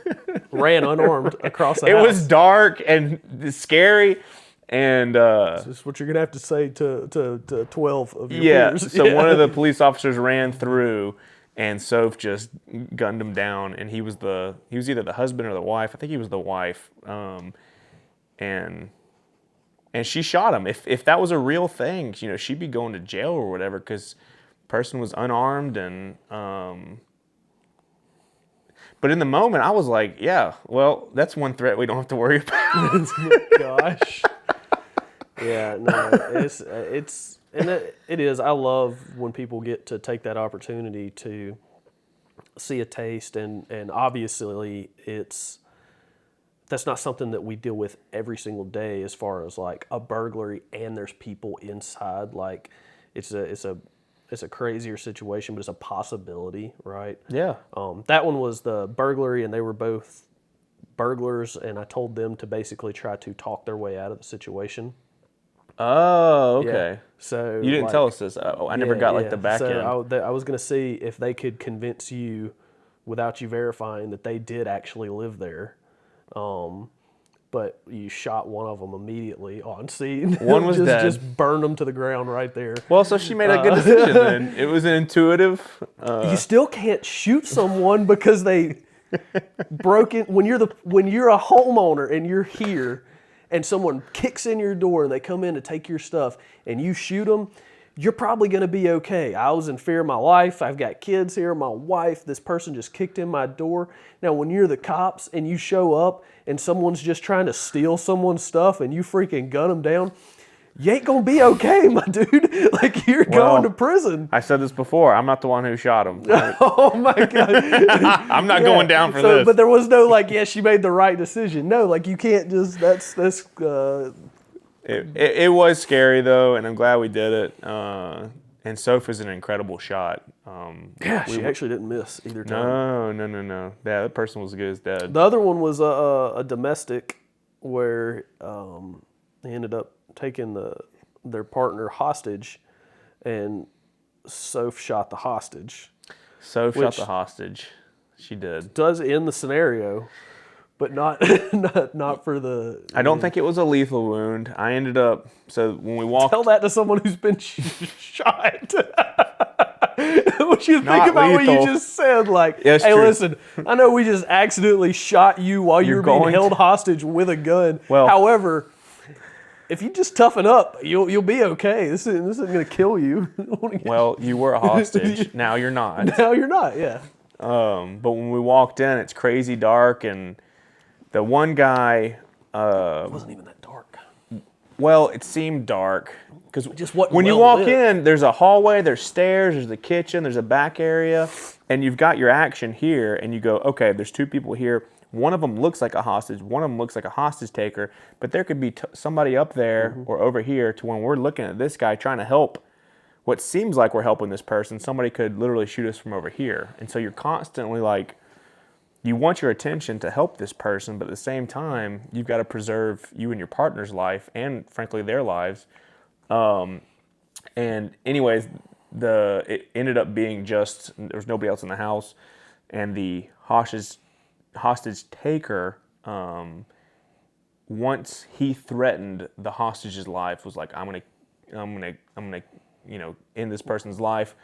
unarmed across the It house. was dark and scary, and This is what you're gonna have to say to 12 of your peers. so one of the police officers ran through, and Soph just gunned him down, and he was either the husband or the wife. I think he was the wife, and she shot him. If that was a real thing, she'd be going to jail or whatever, because the person was unarmed, and but in the moment I was like, yeah, well, that's one threat we don't have to worry about. Gosh. Yeah, no, it's and it is. I love when people get to take that opportunity to see a taste, and obviously that's not something that we deal with every single day as far as like a burglary and there's people inside. Like it's a crazier situation, but it's a possibility, right? Yeah. That one was the burglary, and they were both burglars, and I told them to basically try to talk their way out of the situation. Oh, okay. Yeah. So you didn't tell us this. Oh, I never got like the back end. I was going to see if they could convince you, without you verifying, that they did actually live there. But you shot one of them immediately on scene. One was dead. Just burned them to the ground right there. Well, so she made a good decision then. It was an intuitive. You still can't shoot someone because they broke in. When you're a homeowner and you're here, and someone kicks in your door and they come in to take your stuff, and you shoot them, you're probably going to be okay. I was in fear of my life. I've got kids here, my wife. This person just kicked in my door. Now, when you're the cops and you show up and someone's just trying to steal someone's stuff and you freaking gun them down, you ain't going to be okay, my dude. Like, you're going to prison. I said this before. I'm not the one who shot him. Oh, my God. I'm not going down for this. But there was no, like, yeah, she made the right decision. No, like, you can't just, It was scary though, and I'm glad we did it. And Sophie's an incredible shot. she actually didn't miss either time. No. Yeah, that person was as good as dead. The other one was a domestic where they ended up taking their partner hostage, and Soph shot the hostage. Soph shot the hostage. She did. Does end the scenario, but not not for the. I don't think it was a lethal wound. I ended up when we walked. Tell that to someone who's been shot. What you think Not about lethal. what you just said? Like, Yeah, it's hey, true. listen, I know we just accidentally shot you while you're being held hostage with a gun. Well- However, if you just toughen up, you'll be okay. This isn't going to kill you. Well, you were a hostage. Now you're not. Now you're not. Yeah. But when we walked in, it's crazy dark, and the one guy. It wasn't even that dark. Well, it seemed dark because Just wasn't when you well walk lit. in, there's a hallway, there's stairs, there's the kitchen, there's a back area, and you've got your action here, and you go, okay, there's two people here. One of them looks like a hostage, one of them looks like a hostage taker, but there could be somebody up there or over here to when we're looking at this guy trying to help what seems like we're helping this person, somebody could literally shoot us from over here. And so you're constantly like, you want your attention to help this person, but at the same time, you've got to preserve you and your partner's life and, frankly, their lives. And anyways, it ended up being just, there was nobody else in the house, and the hostage taker, once he threatened the hostage's life, was like, I'm gonna, end this person's life.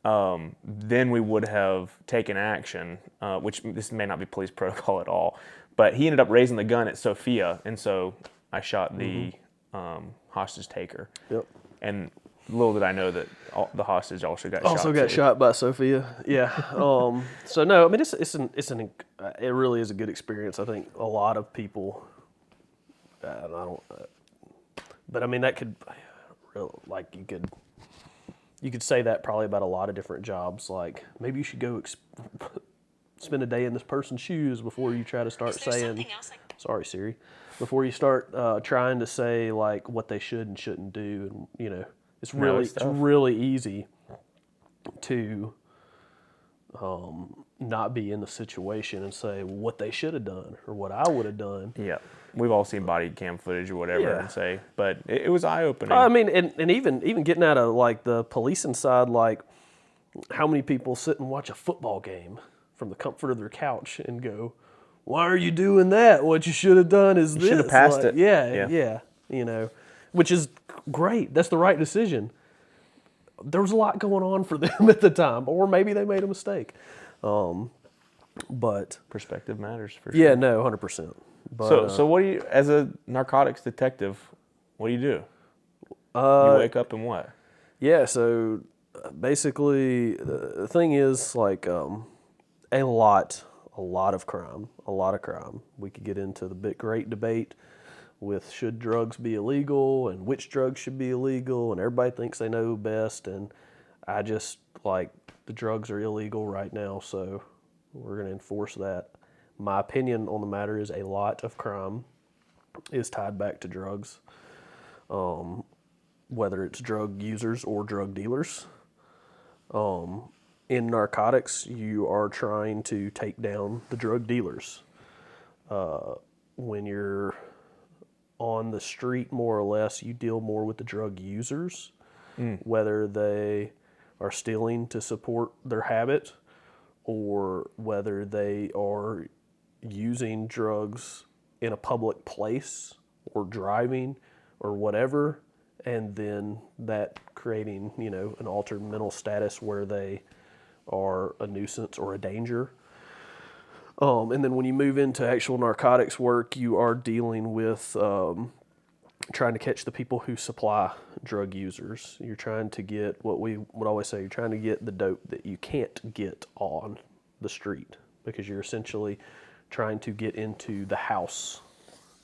Then we would have taken action, which this may not be police protocol at all, but he ended up raising the gun at Sophia, and so I shot the hostage taker. Yep. And little did I know that the hostage also got shot. Also got shot by Sophia. Yeah. So no, I mean it really is a good experience. I think a lot of people, but I mean that could, like you could say that probably about a lot of different jobs. Like maybe you should go spend a day in this person's shoes before you try to start saying. Sorry, Siri. Before you start trying to say like what they should and shouldn't do, and it's really easy to not be in the situation and say what they should have done or what I would have done. Yeah, we've all seen body cam footage or whatever and say, but it was eye opening. I mean, and even getting out of like the policing side, like how many people sit and watch a football game from the comfort of their couch and go, why are you doing that? What you should have done is this. Should have passed it. Yeah. Which is great. That's the right decision. There was a lot going on for them at the time, or maybe they made a mistake. But Perspective matters for sure. yeah, no, 100%. But, So what do you, as a narcotics detective, what do you do? You wake up and what? Yeah, so basically the thing is like a lot of crime. We could get into the great debate with should drugs be illegal and which drugs should be illegal, and everybody thinks they know best, and I just like the drugs are illegal right now, so we're going to enforce that. My opinion on the matter is a lot of crime is tied back to drugs, whether it's drug users or drug dealers. In narcotics, you are trying to take down the drug dealers. When you're on the street, more or less, you deal more with the drug users, whether they are stealing to support their habit or whether they are using drugs in a public place or driving or whatever, and then that creating, an altered mental status where they are a nuisance or a danger. And then when you move into actual narcotics work, you are dealing with trying to catch the people who supply drug users. You're trying to get what we would always say, you're trying to get the dope that you can't get on the street, because you're essentially trying to get into the house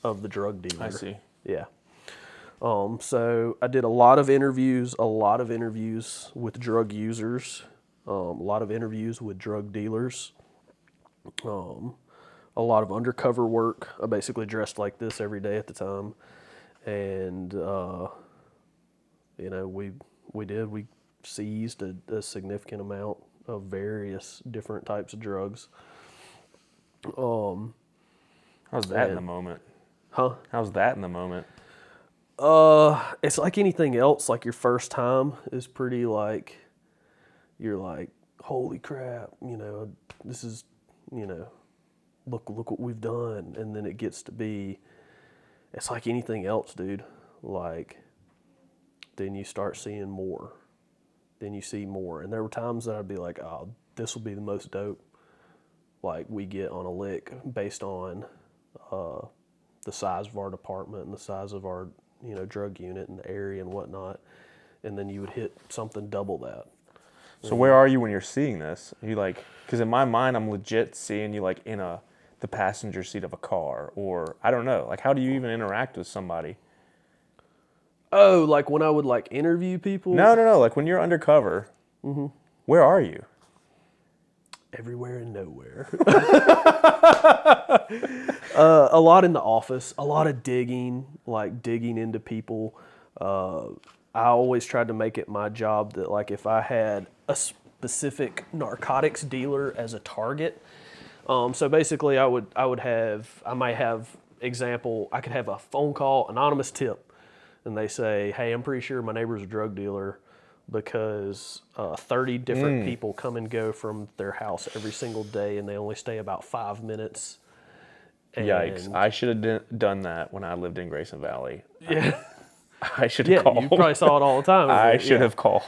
of the drug dealer. I see. Yeah. So I did a lot of interviews with drug users, a lot of interviews with drug dealers, a lot of undercover work. I basically dressed like this every day at the time. And, we seized a significant amount of various different types of drugs. How's that in the moment? Huh? How's that in the moment? It's like anything else. Like your first time is pretty like, you're like, holy crap, this is, look what we've done. And then it gets to be, it's like anything else, dude. Like, then you start seeing more. Then you see more. And there were times that I'd be like, oh, this will be the most dope, like, we get on a lick based on the size of our department and the size of our, drug unit and the area and whatnot. And then you would hit something double that. So where are you when you're seeing this? Are you like, because in my mind, I'm legit seeing you like in the passenger seat of a car, or I don't know. Like, how do you even interact with somebody? Oh, like when I would like interview people? No. Like when you're undercover, where are you? Everywhere and nowhere. A lot in the office, a lot of digging, like digging into people. I always tried to make it my job that, like, if I had a specific narcotics dealer as a target, so basically I might have I could have a phone call, anonymous tip, and they say, hey, I'm pretty sure my neighbor's a drug dealer because 30 different people come and go from their house every single day, and they only stay about 5 minutes. Yikes. I should have done that when I lived in Grayson Valley. Yeah. I should have called. You probably saw it all the time. I should have called.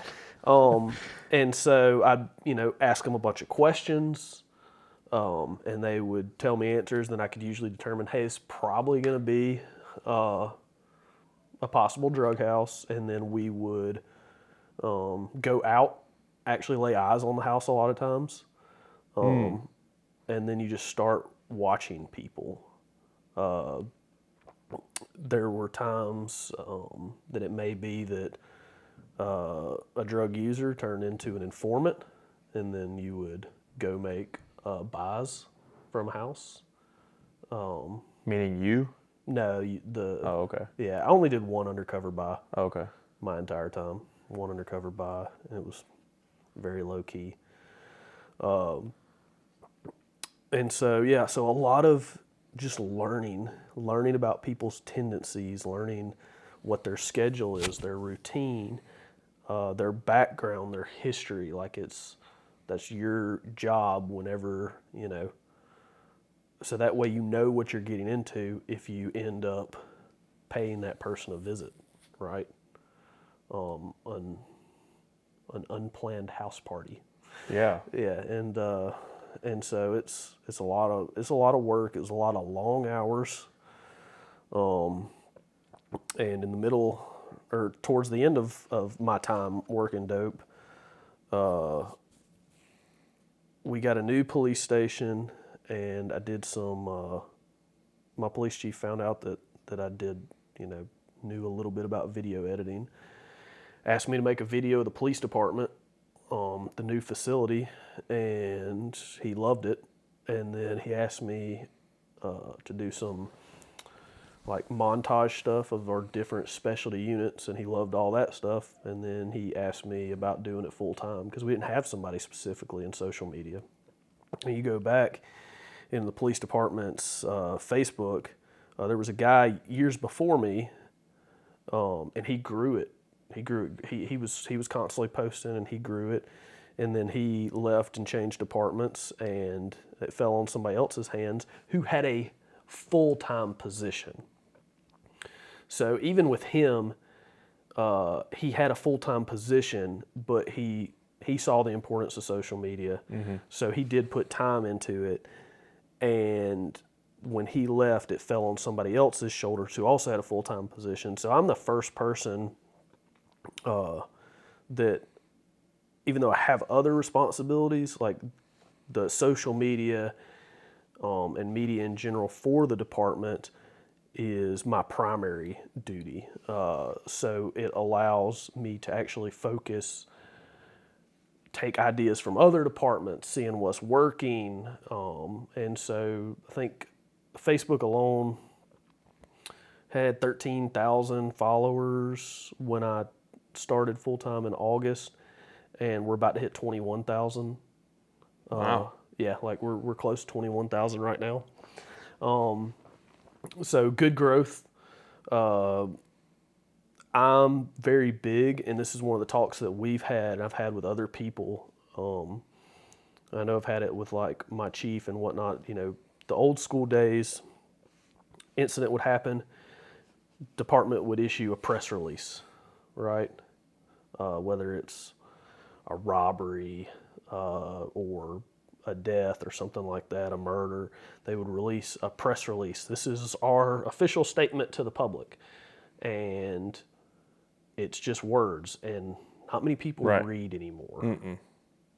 And so I'd, ask them a bunch of questions, and they would tell me answers. Then I could usually determine, hey, it's probably going to be a possible drug house. And then we would go out, actually lay eyes on the house a lot of times. And then you just start watching people. There were times that it may be that a drug user turned into an informant, and then you would go make buys from a house. Meaning you? No, Oh, okay. yeah, I only did one undercover buy Okay. my entire time. One undercover buy, and it was very low key. And so, so a lot of just learning about people's tendencies, learning what their schedule is, their routine, their background, their history. Like that's your job whenever, so that way you know what you're getting into if you end up paying that person a visit, right? An unplanned house party. Yeah. Yeah, and so it's a lot of work. It's a lot of long hours. And in the middle or towards the end of my time working dope, we got a new police station, and I did some. My police chief found out that I did, knew a little bit about video editing. Asked me to make a video of the police department, the new facility, and he loved it. And then he asked me to do some like montage stuff of our different specialty units, and he loved all that stuff. And then he asked me about doing it full time because we didn't have somebody specifically in social media. And you go back in the police department's Facebook, there was a guy years before me, and he grew it. He was constantly posting, and he grew it. And then he left and changed departments, and it fell on somebody else's hands who had a full-time position. So even with him, he had a full-time position, but he saw the importance of social media. So he did put time into it. And when he left, it fell on somebody else's shoulders who also had a full-time position. So I'm the first person that, even though I have other responsibilities, like the social media and media in general for the department is my primary duty. So it allows me to actually focus, take ideas from other departments, seeing what's working. And so I think Facebook alone had 13,000 followers when I started full-time in August, and we're about to hit 21,000. Wow. Yeah, like we're close to 21,000 right now. So good growth. I'm very big, and this is one of the talks that we've had, and I've had with other people. I know I've had it with like my chief and whatnot. You know, the old school days, incident would happen, department would issue a press release, right? Whether it's a robbery or a death or something like that, a murder, they would release a press release. This is our official statement to the public. And it's just words, and not many people Right. read anymore.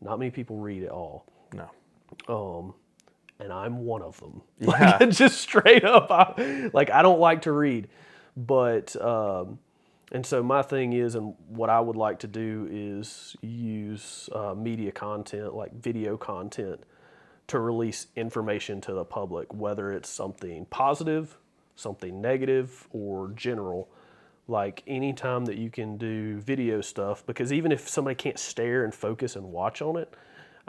Not many people read at all. No. And I'm one of them. Yeah. Like, just straight up, I don't like to read. But, and so my thing is, and what I would like to do is use media content, like video content, to release information to the public, whether it's something positive, something negative, or general. Like anytime that you can do video stuff, because even if somebody can't stare and focus and watch on it,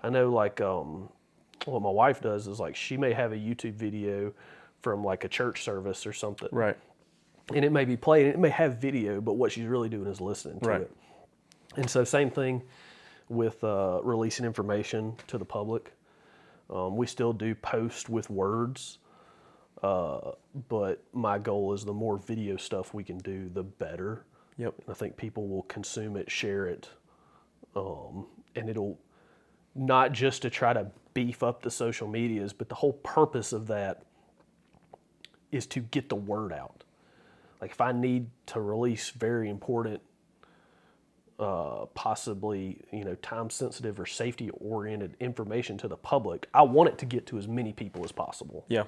I know like what my wife does is like she may have a YouTube video from like a church service or something, Right. and it may be played, it may have video, but what she's really doing is listening to Right. it. And so same thing with releasing information to the public. We still do post with words, but my goal is the more video stuff we can do, the better. Yep. And I think people will consume it, share it, and it'll not just to try to beef up the social medias, but the whole purpose of that is to get the word out. Like if I need to release very important, possibly time sensitive or safety oriented information to the public, I want it to get to as many people as possible. Yeah.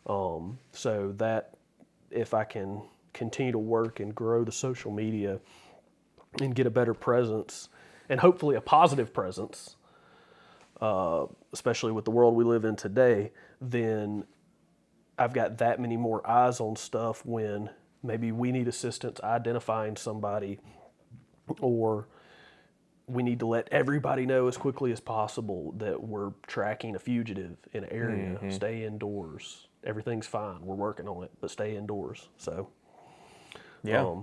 So that if I can continue to work and grow the social media and get a better presence and hopefully a positive presence, especially with the world we live in today, then I've got that many more eyes on stuff when maybe we need assistance identifying somebody, or we need to let everybody know as quickly as possible that we're tracking a fugitive in an area. Stay indoors. Everything's fine. We're working on it, but stay indoors. So, Yeah.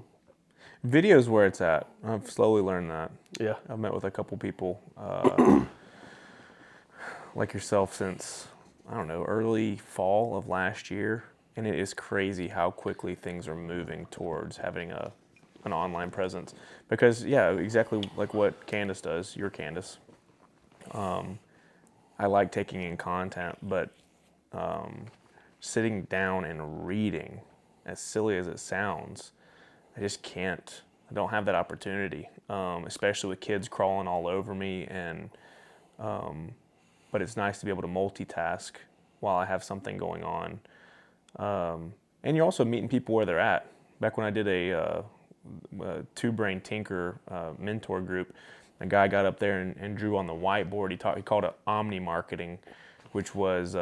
Video's where it's at. I've slowly learned that. yeah. I've met with a couple people like yourself since, I don't know, early fall of last year. And it is crazy how quickly things are moving towards having an online presence. Because, yeah, exactly like what Candace does, you're Candace. I like taking in content, but sitting down and reading, as silly as it sounds, I just can't. I don't have that opportunity, especially with kids crawling all over me. And but it's nice to be able to multitask while I have something going on. And you're also meeting people where they're at. Back when I did a Two Brain Tinker mentor group, a guy got up there and drew on the whiteboard. He called it omni marketing, which was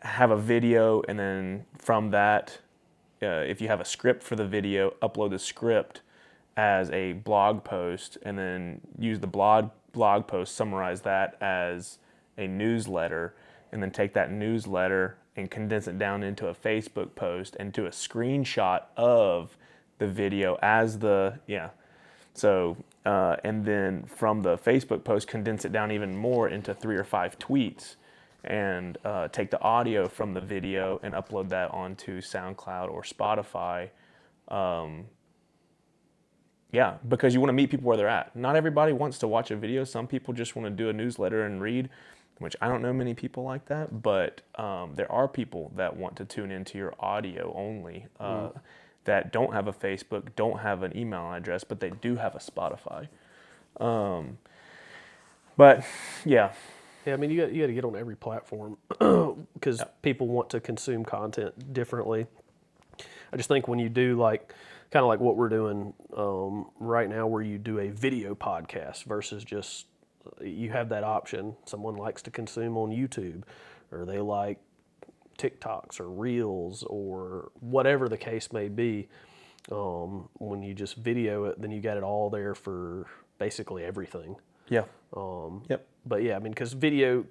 have a video, and then from that, if you have a script for the video, upload the script as a blog post, and then use the blog post, summarize that as a newsletter, and then take that newsletter and condense it down into a Facebook post and to a screenshot of the video as the, yeah. So and then from the Facebook post, condense it down even more into 3 or 5 tweets, and take the audio from the video and upload that onto SoundCloud or Spotify. Yeah, because you want to meet people where they're at. Not everybody wants to watch a video. Some people just want to do a newsletter and read, which I don't know many people like that, but there are people that want to tune into your audio only, that don't have a Facebook, don't have an email address, but they do have a Spotify. But yeah, Yeah, I mean, you got to get on every platform because people want to consume content differently. I just think when you do kind of like what we're doing right now, where you do a video podcast versus just you have that option. Someone likes to consume on YouTube, or they like TikToks or Reels or whatever the case may be. When you just video it, then you got it all there for basically everything. yeah, yep, But yeah, I mean, because video,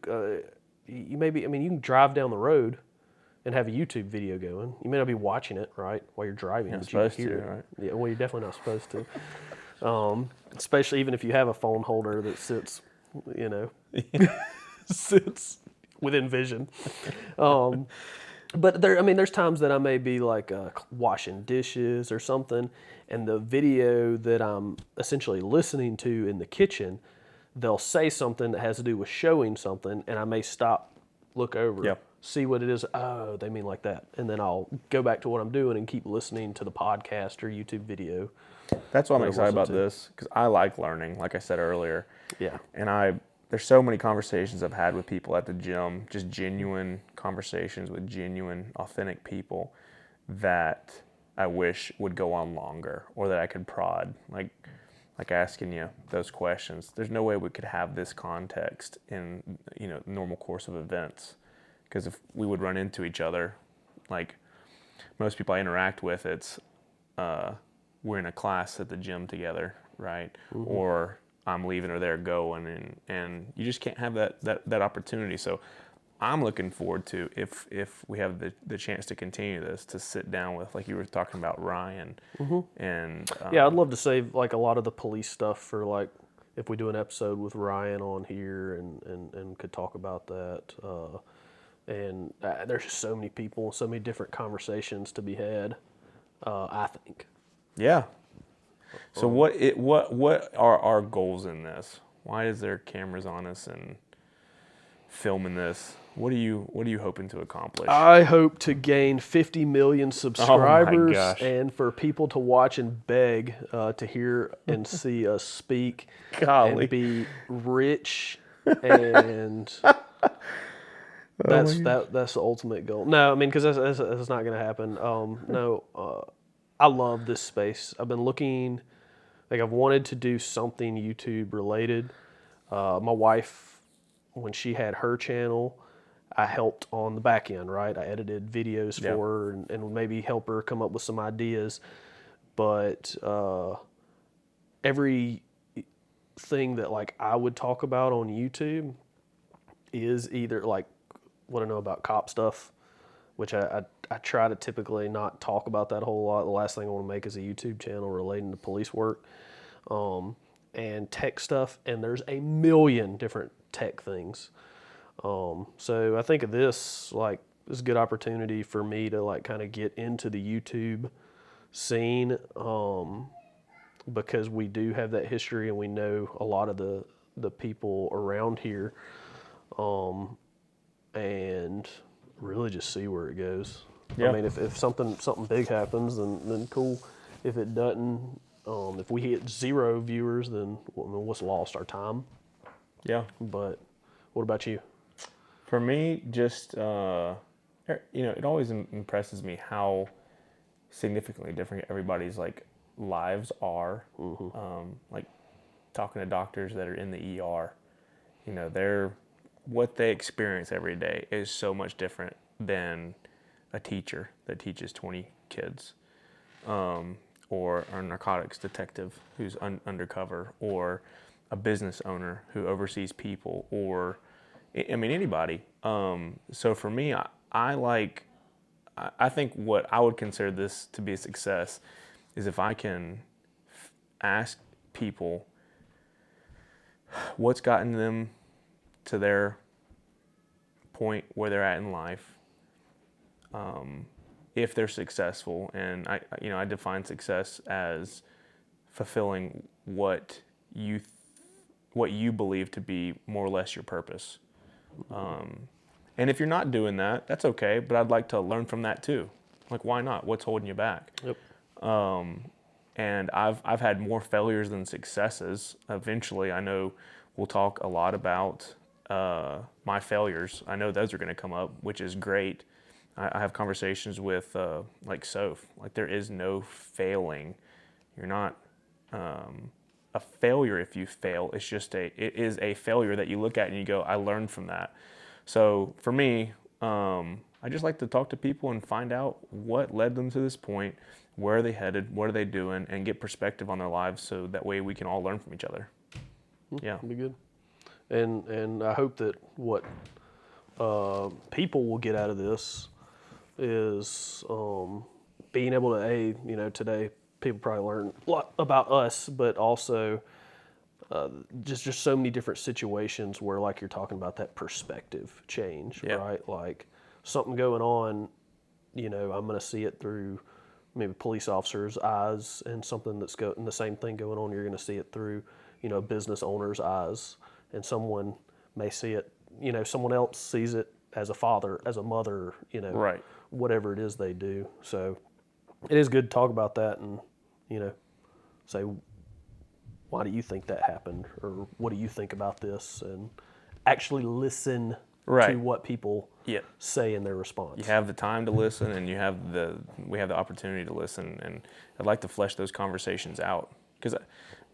you can drive down the road and have a YouTube video going. You may not be watching it, right, while you're driving, not but you can supposed hear to, it. right? Yeah, well, you're definitely not supposed to. Especially even if you have a phone holder that sits, sits within vision. But there's times that I may be like washing dishes or something, and the video that I'm essentially listening to in the kitchen, they'll say something that has to do with showing something, and I may stop, look over, Yeah. see what it is. Oh, they mean like that, and then I'll go back to what I'm doing and keep listening to the podcast or YouTube video. That's why I'm that I'm excited listening about to. this, because I like learning, like I said earlier. Yeah. And there's so many conversations I've had with people at the gym, just genuine conversations with genuine, authentic people that I wish would go on longer, or that I could prod, like asking you those questions. There's no way we could have this context in normal course of events, because if we would run into each other, like most people I interact with, it's we're in a class at the gym together, right? Mm-hmm. Or I'm leaving or they're going, and you just can't have that opportunity. So I'm looking forward to, if we have the chance to continue this, to sit down with, like you were talking about, Ryan. Mm-hmm. And Yeah, I'd love to save like a lot of the police stuff for like if we do an episode with Ryan on here and could talk about that. And there's just so many people, so many different conversations to be had. I think. yeah. So what are our goals in this? Why is there cameras on us and filming this? What are you hoping to accomplish? I hope to gain 50 million subscribers gosh. and for people to watch and beg to hear and see us speak Golly. and be rich and that's the ultimate goal. No, I mean, because that's not going to happen. I love this space. I've been looking, like I've wanted to do something YouTube related. My wife, when she had her channel, I helped on the back end, right? I edited videos Yeah. for her and maybe help her come up with some ideas. But every thing that like I would talk about on YouTube is either like what I know about cop stuff, which I try to typically not talk about that a whole lot. The last thing I want to make is a YouTube channel relating to police work, and tech stuff. And there's a million different tech things. So I think of this like is a good opportunity for me to like kind of get into the YouTube scene, because we do have that history and we know a lot of the people around here, and really just see where it goes. Yeah. I mean, if something big happens, then cool. If it doesn't, if we hit 0 viewers, then what's lost? Our time. Yeah. But what about you? For me, just it always impresses me how significantly different everybody's like lives are. Like talking to doctors that are in the ER, what they experience every day is so much different than a teacher that teaches 20 kids, or a narcotics detective who's undercover, or a business owner who oversees people, or anybody. So for me, I think what I would consider this to be a success is if I can ask people what's gotten them to their point where they're at in life, if they're successful. And I define success as fulfilling what you believe to be more or less your purpose. And if you're not doing that, that's okay. But I'd like to learn from that too. Like, why not? What's holding you back? Yep. And I've had more failures than successes. Eventually, I know we'll talk a lot about my failures. I know those are going to come up, which is great. I have conversations with like Soph. Like, there is no failing. You're not a failure if you fail. It is a failure that you look at and you go, I learned from that. So for me, I just like to talk to people and find out what led them to this point, where are they headed, what are they doing, and get perspective on their lives so that way we can all learn from each other. Yeah. That'd be good. And I hope that what people will get out of this is being able to, today people probably learn a lot about us, but also just so many different situations where, like, you're talking about that perspective change, Yeah. right? Like, something going on, I'm going to see it through maybe police officers' eyes, and something and the same thing going on, you're going to see it through, a business owner's eyes, and someone may see it, someone else sees it as a father, as a mother, Right. whatever it is they do. So it is good to talk about that and, say, why do you think that happened? Or what do you think about this? And actually listen Right. to what people Yeah. say in their response. You have the time to listen, and we have the opportunity to listen, and I'd like to flesh those conversations out because,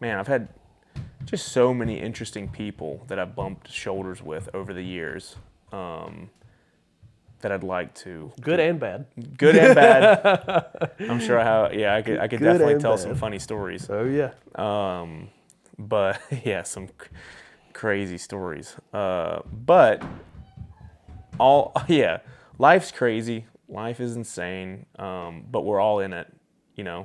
man, I've had just so many interesting people that I've bumped shoulders with over the years, that I'd like to Good and bad. good and bad. I'm sure I have. Yeah, I could Good definitely and tell bad. some funny stories. Oh yeah. But yeah, some crazy stories. But life's crazy. Life is insane. But we're all in it, and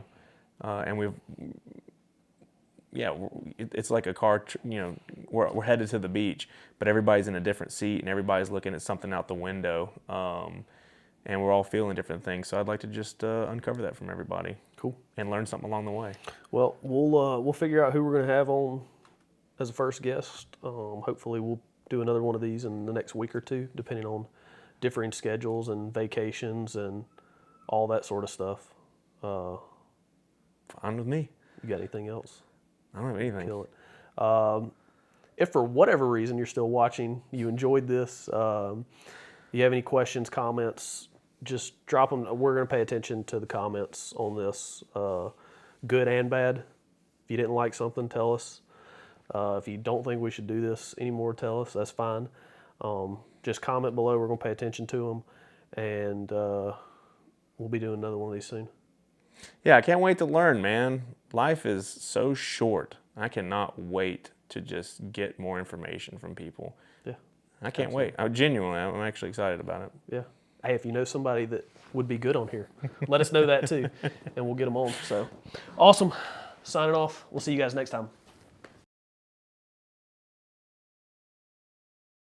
it's like a car. We're headed to the beach, but everybody's in a different seat, and everybody's looking at something out the window. And we're all feeling different things. So I'd like to just uncover that from everybody. Cool. And learn something along the way. Well, we'll figure out who we're going to have on as a first guest. Hopefully, we'll do another one of these in the next week or two, depending on differing schedules and vacations and all that sort of stuff. Fine with me. You got anything else? I don't have anything. Kill it. If for whatever reason you're still watching, you enjoyed this, you have any questions, comments, just drop them. We're going to pay attention to the comments on this, good and bad. If you didn't like something, tell us. If you don't think we should do this anymore, tell us. That's fine. Just comment below. We're going to pay attention to them, and we'll be doing another one of these soon. Yeah, I can't wait to learn, man. Life is so short. I cannot wait to just get more information from people. Yeah. I can't wait. I'm actually excited about it. Yeah. Hey, if you know somebody that would be good on here, let us know that too, and we'll get them on. So, awesome. Signing off. We'll see you guys next time.